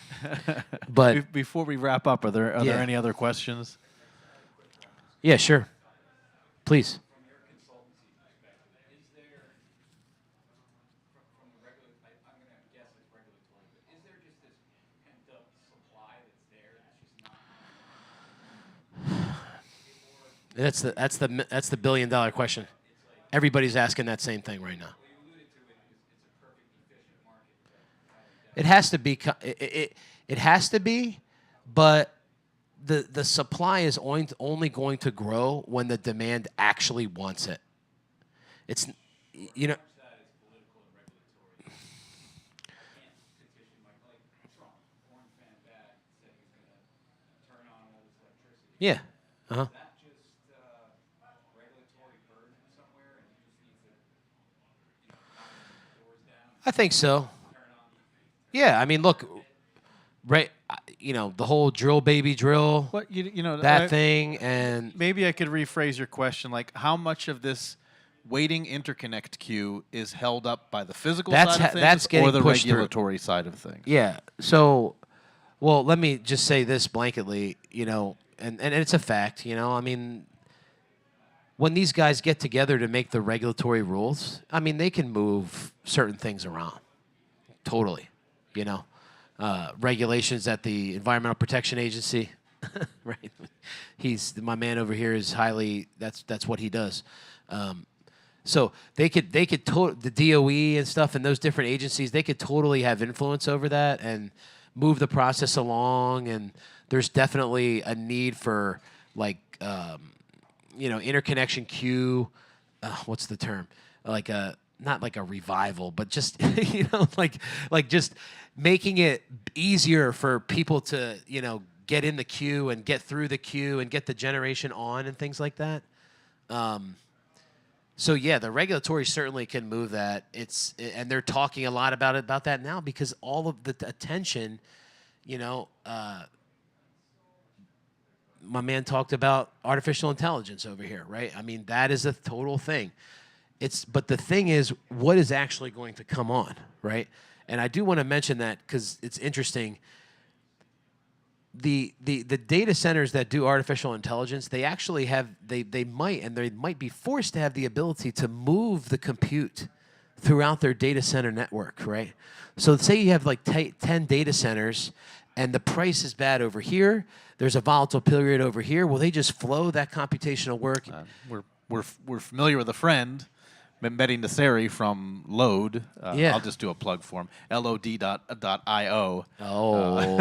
but Before we wrap up, are there any other questions? yeah, sure. Please. From your consultancy perspective, is there, from a regulatory, I'm going to guess it's regulatory, but is there just this pent-up supply that's there that's just not? That's the $1 billion question. Everybody's asking that same thing right now. Well, you alluded to it, it's a perfect, efficient market. It has to be. It has to be, but the supply is only going to grow when the demand actually wants it. It's That is political and regulatory. I can't petition like Trump, Orange Man bad, said he was going to turn on all this electricity. yeah. Uh-huh. Is that just regulatory burden somewhere, and he just needs to knock the doors down, I think so. turn on Yeah. I mean, look, right. The whole drill baby drill, What that thing, and Maybe I could rephrase your question, like how much of this waiting interconnect queue is held up by the physical That's side of that's things getting or the pushed through. regulatory side of things? yeah. So, well, let me just say this blanketly, and it's a fact, I mean, when these guys get together to make the regulatory rules, I mean, they can move certain things around. Totally, regulations at the Environmental Protection Agency, right? My man over here is highly. That's what he does. So they could the DOE and stuff and those different agencies, they could totally have influence over that and move the process along. And there's definitely a need for interconnection queue. What's the term? Not like a revival, but just like just making it easier for people to get in the queue and get through the queue and get the generation on and things like that. So yeah, the regulatory certainly can move that. And they're talking a lot about that now because all of the attention, my man talked about artificial intelligence over here, right? I mean, that is a total thing. But the thing is, what is actually going to come on, right? And I do want to mention that because it's interesting. The data centers that do artificial intelligence, they actually have they might be forced to have the ability to move the compute throughout their data center network, right? So say you have like 10 data centers and the price is bad over here, there's a volatile period over here, will they just flow that computational work? We're familiar with a friend, Mehdi Nasseri from Load. Yeah. I'll just do a plug for him. LOD.io. Oh.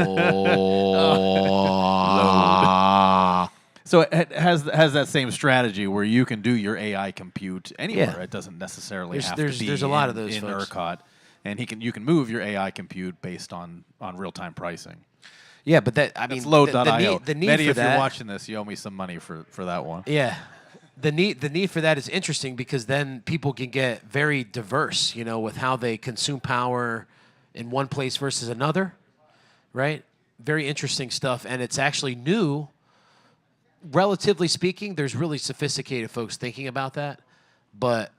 So it has that same strategy where you can do your AI compute anywhere. Yeah. It doesn't necessarily have There's to be a lot of those in folks. ERCOT. And you can move your AI compute based on real-time pricing. Yeah, but that, I mean, It's Load.io. the need Mehdi, for if that, you're watching this, you owe me some money for that one. yeah. The need for that is interesting because then people can get very diverse, you know, with how they consume power in one place versus another, right? Very interesting stuff, and it's actually new. Relatively speaking, there's really sophisticated folks thinking about that, but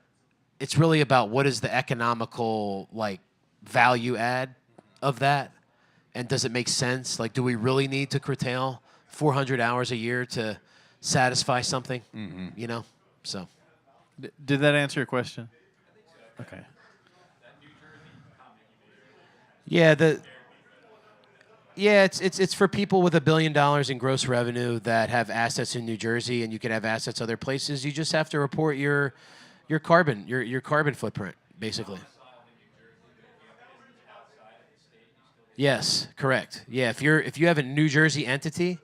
it's really about what is the economical like value add of that, and does it make sense? Like, do we really need to curtail 400 hours a year to satisfy something? You know, so Did that answer your question? Okay. yeah, it's for people with $1 billion in gross revenue that have assets in New Jersey, and you can have assets other places. You just have to report your carbon footprint, basically. Yes, correct. Yeah, if you have a New Jersey entity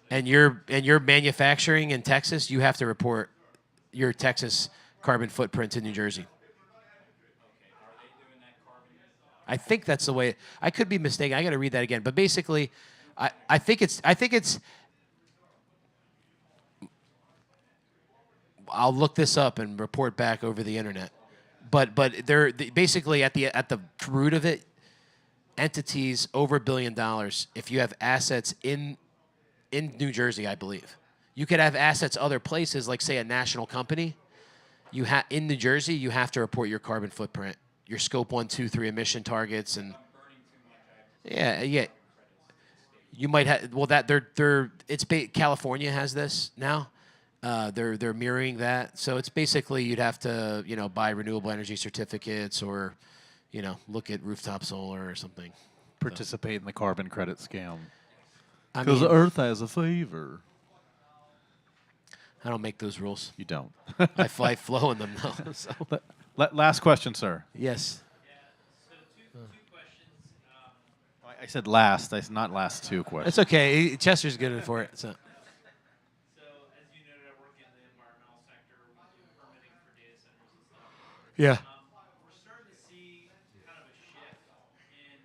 and you're manufacturing in Texas, you have to report your Texas carbon footprint to New Jersey. I think that's the way. I could be mistaken. I got to read that again. But basically, I think it's. I'll look this up and report back over the internet. But they're basically at the root of it, entities over $1 billion. If you have assets in New Jersey, I believe, you could have assets other places, like say a national company. In New Jersey, you have to report your carbon footprint, your scope 1, 2, 3 emission targets, and yeah. You might have California has this now. They're mirroring that, so it's basically you'd have to buy renewable energy certificates or look at rooftop solar or something. Participate in the carbon credit scam. I Because mean, Earth has a favor. I don't make those rules. You don't. I flow in them though. So. Last question, sir. Yes. So two questions. I said last. I said not last two questions. It's okay. Chester's good for it. So. So as you noted, I work in the environmental sector. We do permitting for data centers and stuff. Yeah. We're starting to see kind of a shift in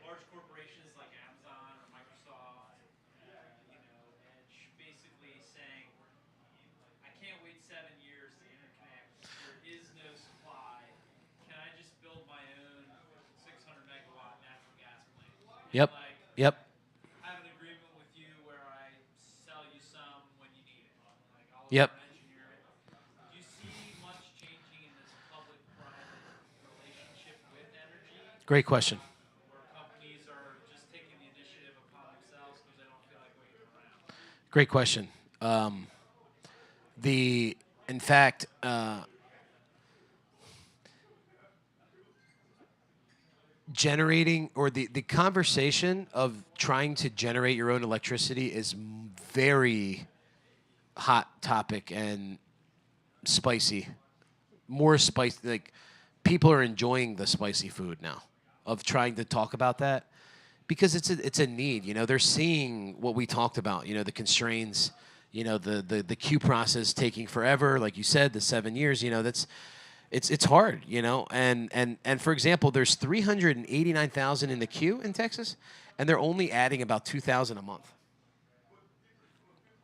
large corporations like Amazon or Microsoft, Edge, basically saying, I can't wait 7 years to interconnect. There is no supply. Can I just build my own 600 megawatt natural gas plant? Yep. Yep. I have an agreement with you where I sell you some when you need it. Like I'll Yep. engineer it. Do you see much changing in this public-private relationship with energy, Great question. where companies are just taking the initiative upon themselves because they don't feel like waiting around? Great question. In fact, generating or the conversation of trying to generate your own electricity is very hot topic and spicy. More spicy. Like people are enjoying the spicy food now of trying to talk about that because it's a need. They're seeing what we talked about. The constraints. The queue process taking forever. Like you said, the 7 years. It's hard, and for example, there's 389,000 in the queue in Texas, and they're only adding about 2,000 a month.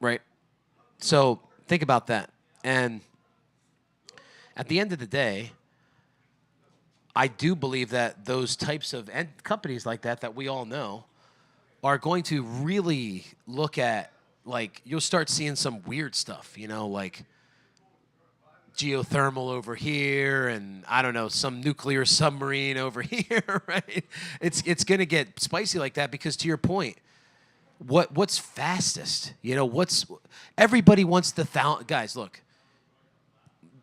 Right? So think about that. And at the end of the day, I do believe that those types of companies like that we all know are going to really look at, like, you'll start seeing some weird stuff, you know, like geothermal over here, and I don't know, some nuclear submarine over here, right? It's going to get spicy like that because, to your point, what's fastest? You know, everybody wants guys, look,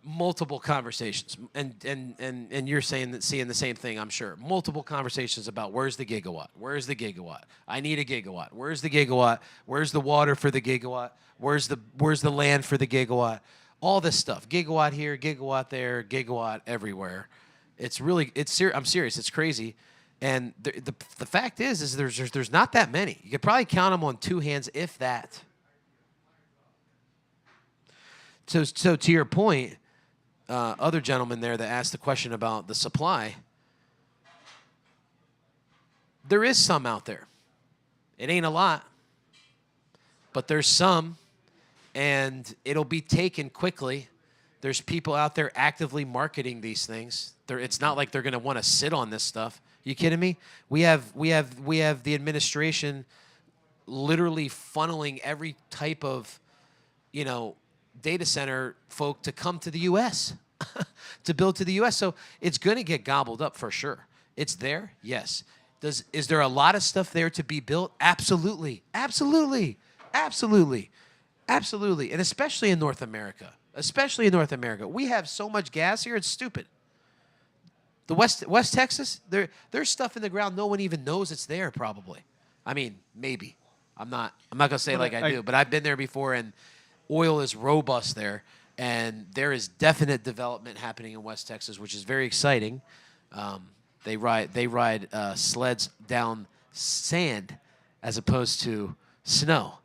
multiple conversations, and you're seeing the same thing, I'm sure. Multiple conversations about where's the gigawatt? Where's the gigawatt? I need a gigawatt. Where's the gigawatt? Where's the water for the gigawatt? Where's the land for the gigawatt? All this stuff. Gigawatt here, gigawatt there, gigawatt everywhere. I'm serious. It's crazy. And the fact is there's not that many. You could probably count them on two hands, if that. So to your point, other gentleman there that asked the question about the supply, there is some out there. It ain't a lot, but there's some, and it'll be taken quickly. There's people out there actively marketing these things. It's not like they're going to want to sit on this stuff. You kidding me? We have the administration literally funneling every type of, you know, data center folk to come to the U.S. to build to the U.S. So it's going to get gobbled up for sure. It's there, yes. Is there a lot of stuff there to be built? Absolutely, absolutely, absolutely, absolutely, and especially in North America. Especially in North America, we have so much gas here. It's stupid. The West Texas, there's stuff in the ground no one even knows it's there. Probably, I mean, maybe. I'm not gonna say like I do, but I've been there before, and oil is robust there, and there is definite development happening in West Texas, which is very exciting. They ride sleds down sand as opposed to snow,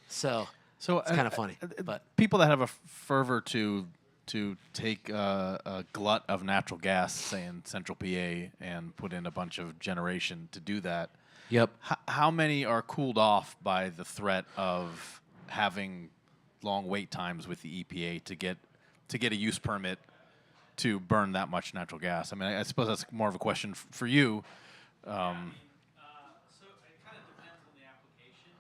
so it's kind of funny. But people that have a fervor to take a glut of natural gas, say in Central PA, and put in a bunch of generation to do that. Yep. How many are cooled off by the threat of having long wait times with the EPA to get a use permit to burn that much natural gas? I mean, I suppose that's more of a question for you. So it kind of depends on the application.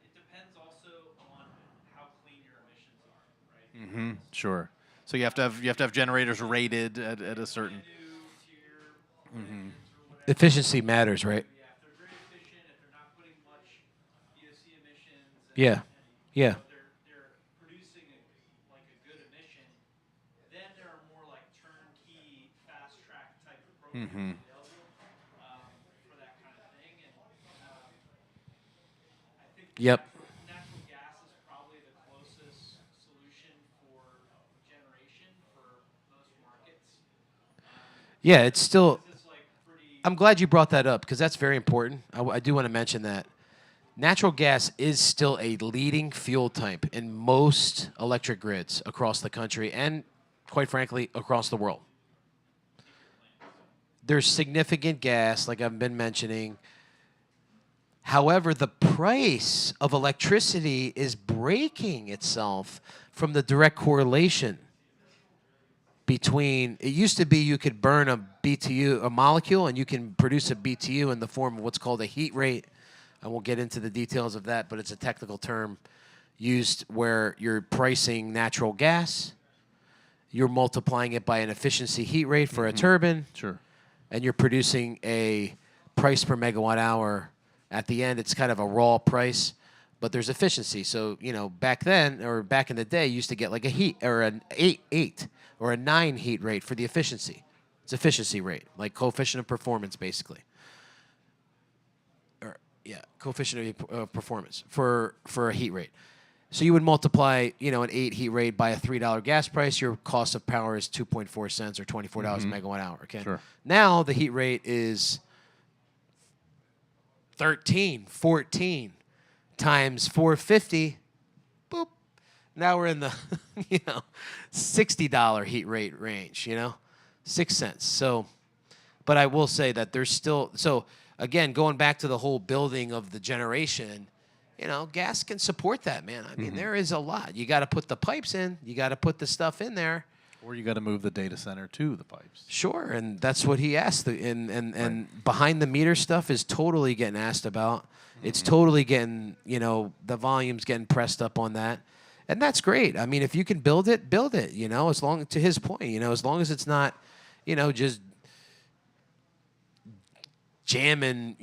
It depends also on how clean your emissions are, right? Mm-hmm. Sure. So you have to have generators rated at a certain. Mm-hmm. Efficiency matters, right? Yeah, if they're very efficient, if they're not putting much VOC emissions. Yeah. Yeah. They're producing a good emission. Then there are more like turnkey, fast track type of programs available for that kind of thing. And I think natural gas is probably the closest solution for generation for most markets. Yeah, it's still. I'm glad you brought that up because that's very important. I do want to mention that natural gas is still a leading fuel type in most electric grids across the country and, quite frankly, across the world. There's significant gas, like I've been mentioning. However, the price of electricity is breaking itself from the direct correlation between, it used to be you could burn a BTU, a molecule, and you can produce a BTU in the form of what's called a heat rate. I won't get into the details of that, but it's a technical term used where you're pricing natural gas, you're multiplying it by an efficiency heat rate for a turbine, Sure, and you're producing a price per megawatt hour. At the end, it's kind of a raw price, but there's efficiency. So, you know, back then, or back in the day, you used to get like a heat, or an 8 or a 9 heat rate for the efficiency. It's efficiency rate, like coefficient of performance, basically. Or, yeah, coefficient of performance for a heat rate. So you would multiply, you know, an 8 heat rate by a $3 gas price. Your cost of power is 2.4 cents or $24 a megawatt hour. Okay. Sure. Now the heat rate is 13, 14 times 450. Boop. Now we're in the, you know, $60 heat rate range. You know, 6 cents. So, but I will say that there's still, so again, going back to the whole building of the generation, you know, gas can support that, man. I mean, there is a lot. You got to put the pipes in. You got to put the stuff in there. Or you got to move the data center to the pipes. Sure, and that's what he asked. And behind the meter stuff is totally getting asked about. It's totally getting, the volume's getting pressed up on that. And that's great. I mean, if you can build it, as long, to his point, as long as it's not, just jamming,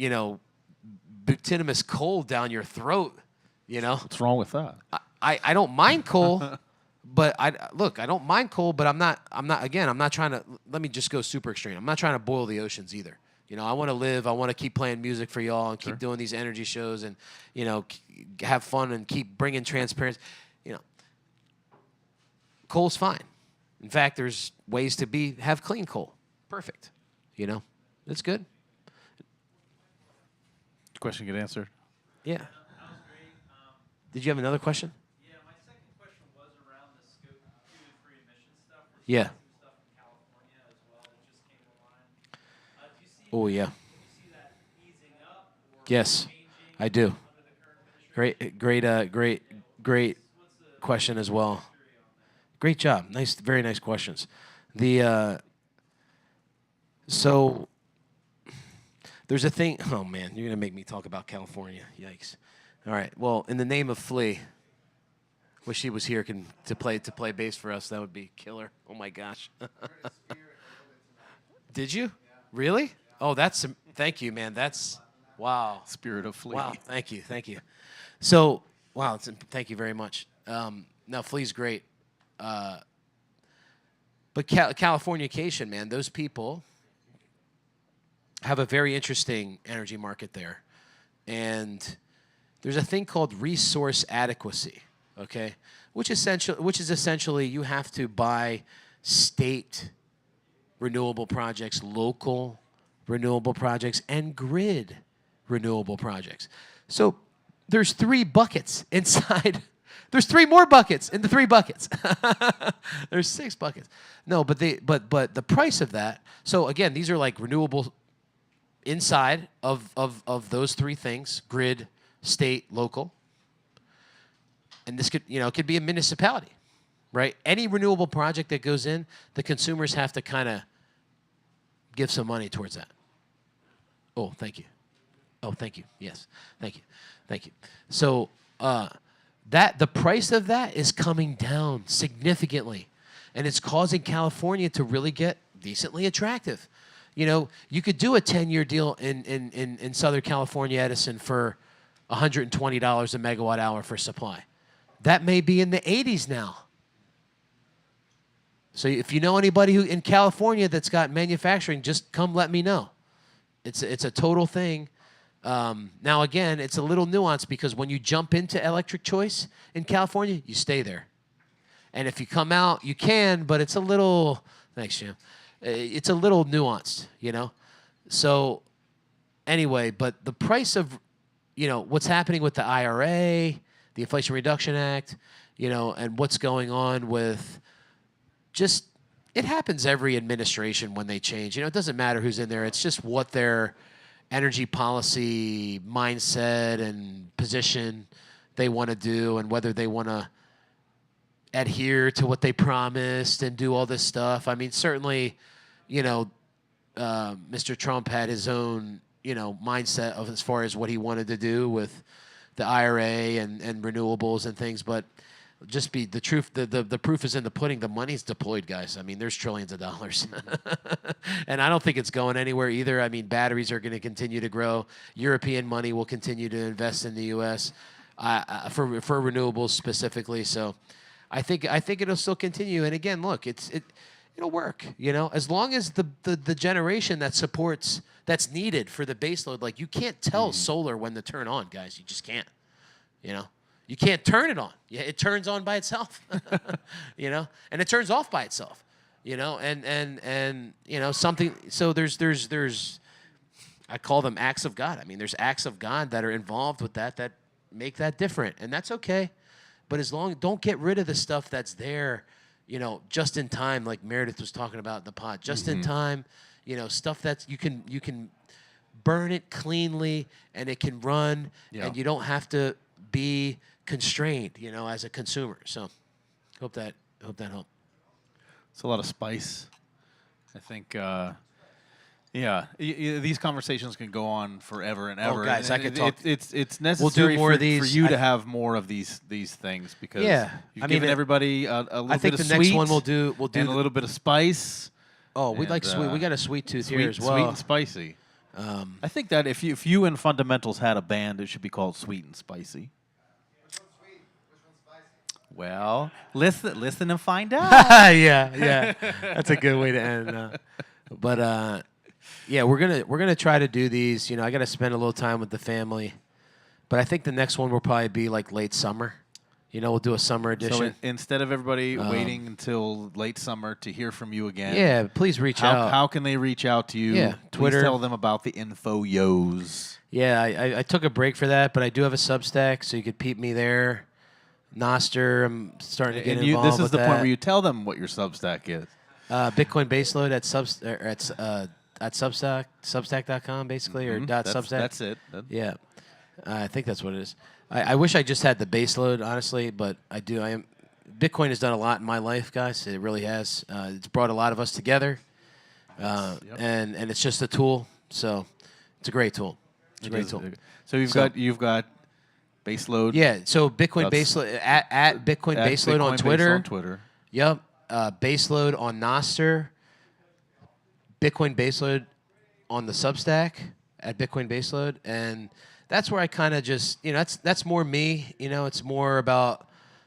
bituminous coal down your throat, What's wrong with that? I don't mind coal, but I don't mind coal, but I'm not trying to, let me just go super extreme. I'm not trying to boil the oceans either. I want to live. I want to keep playing music for y'all and keep doing these energy shows and, have fun and keep bringing transparency. Coal's fine. In fact, there's ways to have clean coal. Perfect. It's good. Question get answered? Yeah. That was great. Did you have another question? Yeah, my second question was around the scope 2 and 3 emission stuff. We're Yeah. seeing some stuff in California as well that just came online. Do you see? Oh, yeah. Do you see that easing up or Yes, changing I do. under the current administration? Great question as well. Great job. Nice, very nice questions. So there's a thing. Oh man, you're gonna make me talk about California. Yikes. All right. Well, in the name of Flea, wish he was here to play bass for us. That would be killer. Oh my gosh. Did you? Really? Oh, thank you, man. That's wow. Spirit of Flea. Wow, thank you. So, wow, thank you very much. No, Flea's great. But Californication, man, those people have a very interesting energy market there. And there's a thing called resource adequacy, okay? Which is essentially you have to buy state renewable projects, local renewable projects, and grid renewable projects. So there's 3 buckets inside. There's 3 more buckets in the 3 buckets. There's 6 buckets. No, but the price of that. So again, these are like renewable inside of those 3 things: grid, state, local. And this could it could be a municipality, right? Any renewable project that goes in, the consumers have to kind of give some money towards that. Oh, thank you. Oh, thank you. Yes, thank you. So the price of that is coming down significantly, and it's causing California to really get decently attractive. You could do a 10-year deal in Southern California, Edison, for $120 a megawatt hour for supply. That may be in the 80s now. So if you know anybody who in California that's got manufacturing, just come let me know. It's a total thing. Now, again, it's a little nuanced because when you jump into electric choice in California, you stay there. And if you come out, you can, but it's a little, thanks, Jim. It's a little nuanced, So anyway, but the price of, what's happening with the IRA, the Inflation Reduction Act, and what's going on with just, it happens every administration when they change. It doesn't matter who's in there. It's just what their energy policy mindset and position they want to do and whether they want to adhere to what they promised and do all this stuff. I mean, certainly, Mr. Trump had his own, mindset of as far as what he wanted to do with the IRA and renewables and things, but just be the truth. The proof is in the pudding. The money's deployed, guys. I mean, there's trillions of dollars, and I don't think it's going anywhere either. I mean, batteries are going to continue to grow. European money will continue to invest in the U.S. For renewables specifically. So, I think it'll still continue. And again, look, it'll work. As long as the generation that's needed for the baseload. Like you can't tell solar when to turn on, guys. You just can't. You can't turn it on. Yeah, it turns on by itself. And it turns off by itself. And something. So there's I call them acts of God. I mean, there's acts of God that are involved with that make that different, and that's okay. But don't get rid of the stuff that's there, just in time, like Meredith was talking about in the pod. Just in time, stuff that's you can burn it cleanly and it can run, and you don't have to be constrained, as a consumer. So, hope that helped. It's a lot of spice. I think. Yeah, these conversations can go on forever and ever. guys, and I could talk. It's necessary more for, of these. for you to have more of these things because Yeah, you've I mean, given everybody a little I think bit the of next sweet one we'll do and a little bit of spice. Oh, we like and, sweet. We got a sweet tooth sweet, here as well. Sweet and spicy. I think that if you and Fundamentals had a band, it should be called Sweet and Spicy. Which one's sweet? Which one's spicy? Well, listen and find out. Yeah. That's a good way to end. But yeah, we're gonna try to do these. You know, I got to spend a little time with the family, but I think the next one will probably be like late summer. You know, we'll do a summer edition. So instead of everybody waiting until late summer to hear from you again, yeah, please reach out. How can they reach out to you? Yeah, Twitter. Please tell them about the info yos. Yeah, I took a break for that, but I do have a Substack, so you could peep me there. Noster, I'm starting to get And involved this is with the that. point where you tell them what your Substack is. Bitcoin baseload at Substack.com basically, or .substack. That's it. Yeah, I think that's what it is. I wish I just had the baseload, honestly, but I do. Bitcoin has done a lot in my life, guys. It really has. It's brought a lot of us together, and it's just a tool. So it's a great tool. It's a great tool. So you've got baseload. Yeah. So Bitcoin That's- baseload at Bitcoin at baseload Bitcoin on Base Twitter. on Twitter. Yep. Baseload on Noster. Bitcoin baseload on the Substack at Bitcoin baseload, and that's where I kind of just, you know, that's more me. You know, it's more about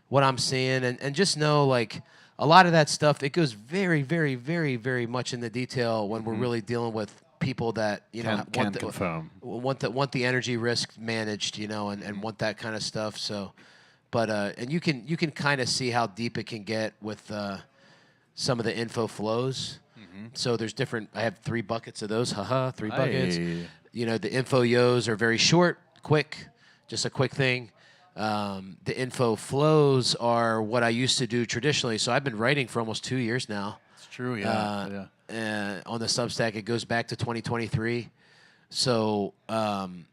what I'm seeing, and just know, like, a lot of that stuff, it goes very, very, very, very much into detail when we're really dealing with people that, you know, Can confirm. want the energy risk managed, you know, and want that kind of stuff. So, but and you can kind of see how deep it can get with some of the info flows. So there's different. I have 3 buckets of those. Haha, 3 buckets. Hey. You know, the info yos are very short, quick, just a quick thing. The info flows are what I used to do traditionally. So I've been writing for almost 2 years now. It's true. Yeah. On the Substack, it goes back to 2023. So the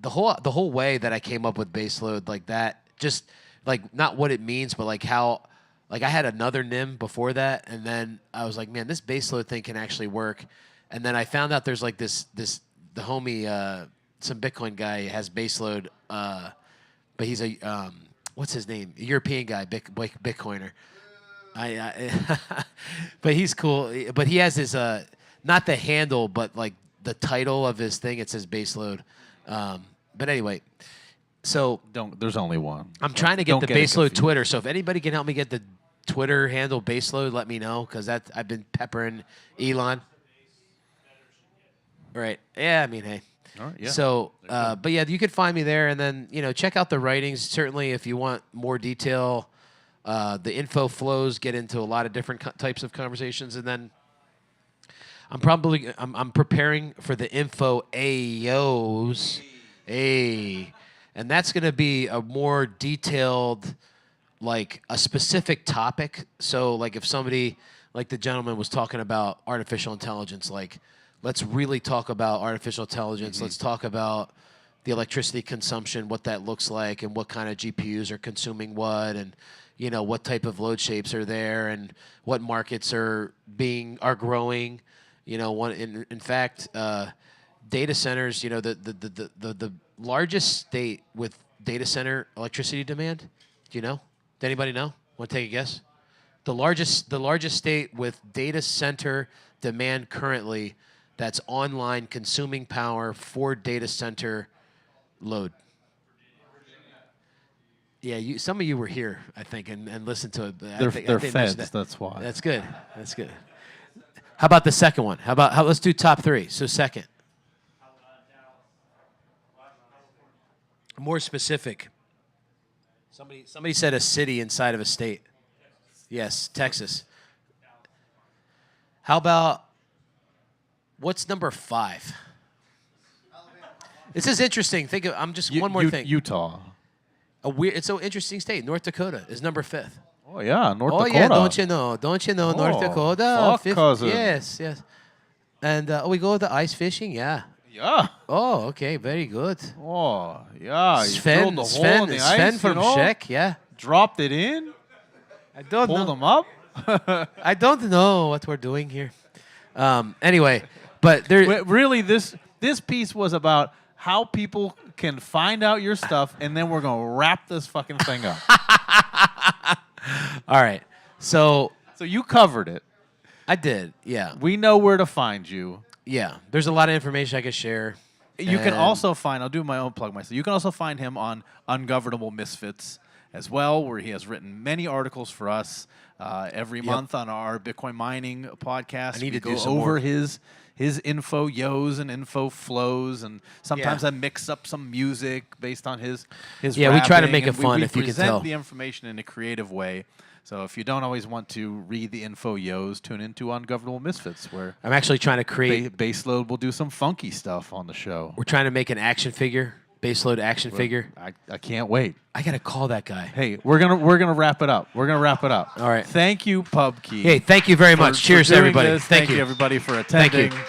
whole way that I came up with baseload, like that, just like not what it means, but like how. Like I had another NIM before that, and then I was like, man, this baseload thing can actually work. And then I found out there's like the homie, some Bitcoin guy has baseload, but he's a what's his name? A European guy, Bitcoiner. But he's cool. But he has his not the handle, but like the title of his thing. It says baseload. But anyway. So There's only one. I'm trying to get Don't the get it baseload confused. Twitter. So if anybody can help me get the Twitter handle baseload, let me know, because I've been peppering Elon. Right? Yeah. I mean, hey. All right, yeah. So, but yeah, you can find me there, and then check out the writings. Certainly, if you want more detail, the info flows get into a lot of different types of conversations, and then I'm preparing for the info AOs. And that's going to be a more detailed, like a specific topic. So like if somebody, like the gentleman was talking about artificial intelligence, like let's really talk about artificial intelligence. Let's talk about the electricity consumption, what that looks like, and what kind of GPUs are consuming what, and what type of load shapes are there, and what markets are growing. In fact, data centers, the largest state with data center electricity demand. Do you know? Does anybody know? Want to take a guess? The largest state with data center demand currently that's online consuming power for data center load. Yeah, some of you were here, I think, and listened to it. But They're I didn't mention feds. That's why. That's good. That's good. How about the second one? Let's do top 3. So second. More specific. Somebody said a city inside of a state. Yes, Texas. How about what's number 5? This is interesting. One more thing. Utah. It's an interesting state. North Dakota is number 5th. Oh yeah, North Dakota. Yeah, don't you know? Don't you know North Dakota? Fuck, cousin. Yes. And we go to ice fishing. Yeah. Yeah. Oh, okay, very good. Oh yeah. You Sven drilled the hole in the ice, from you know? Czech, yeah. Dropped it in. I don't Pull know. them up. I don't know what we're doing here. Anyway, but there. Really, this piece was about how people can find out your stuff, and then we're gonna wrap this fucking thing up. All right. So So you covered it. I did. Yeah. We know where to find you. Yeah. There's a lot of information I could share. You can And- also find, I'll do my own plug myself. You can also find him on Ungovernable Misfits as well, where he has written many articles for us every month on our Bitcoin mining podcast. I need we to do go some over more. his info yos and info flows, and sometimes Yeah. I mix up some music based on his Yeah, we try to rapping, make it and fun, we if you can present tell. the information in a creative way. So if you don't always want to read the info yos, tune into Ungovernable Misfits, where I'm actually trying to create. BASSLOAD will do some funky stuff on the show. We're trying to make an action figure, BASSLOAD action figure. I can't wait. I gotta call that guy. Hey, we're gonna wrap it up. We're gonna wrap it up. All right. Thank you, PubKey. Hey, thank you very for- much. for Cheers, doing everybody. this. Thank you. Everybody, for Thank you. attending.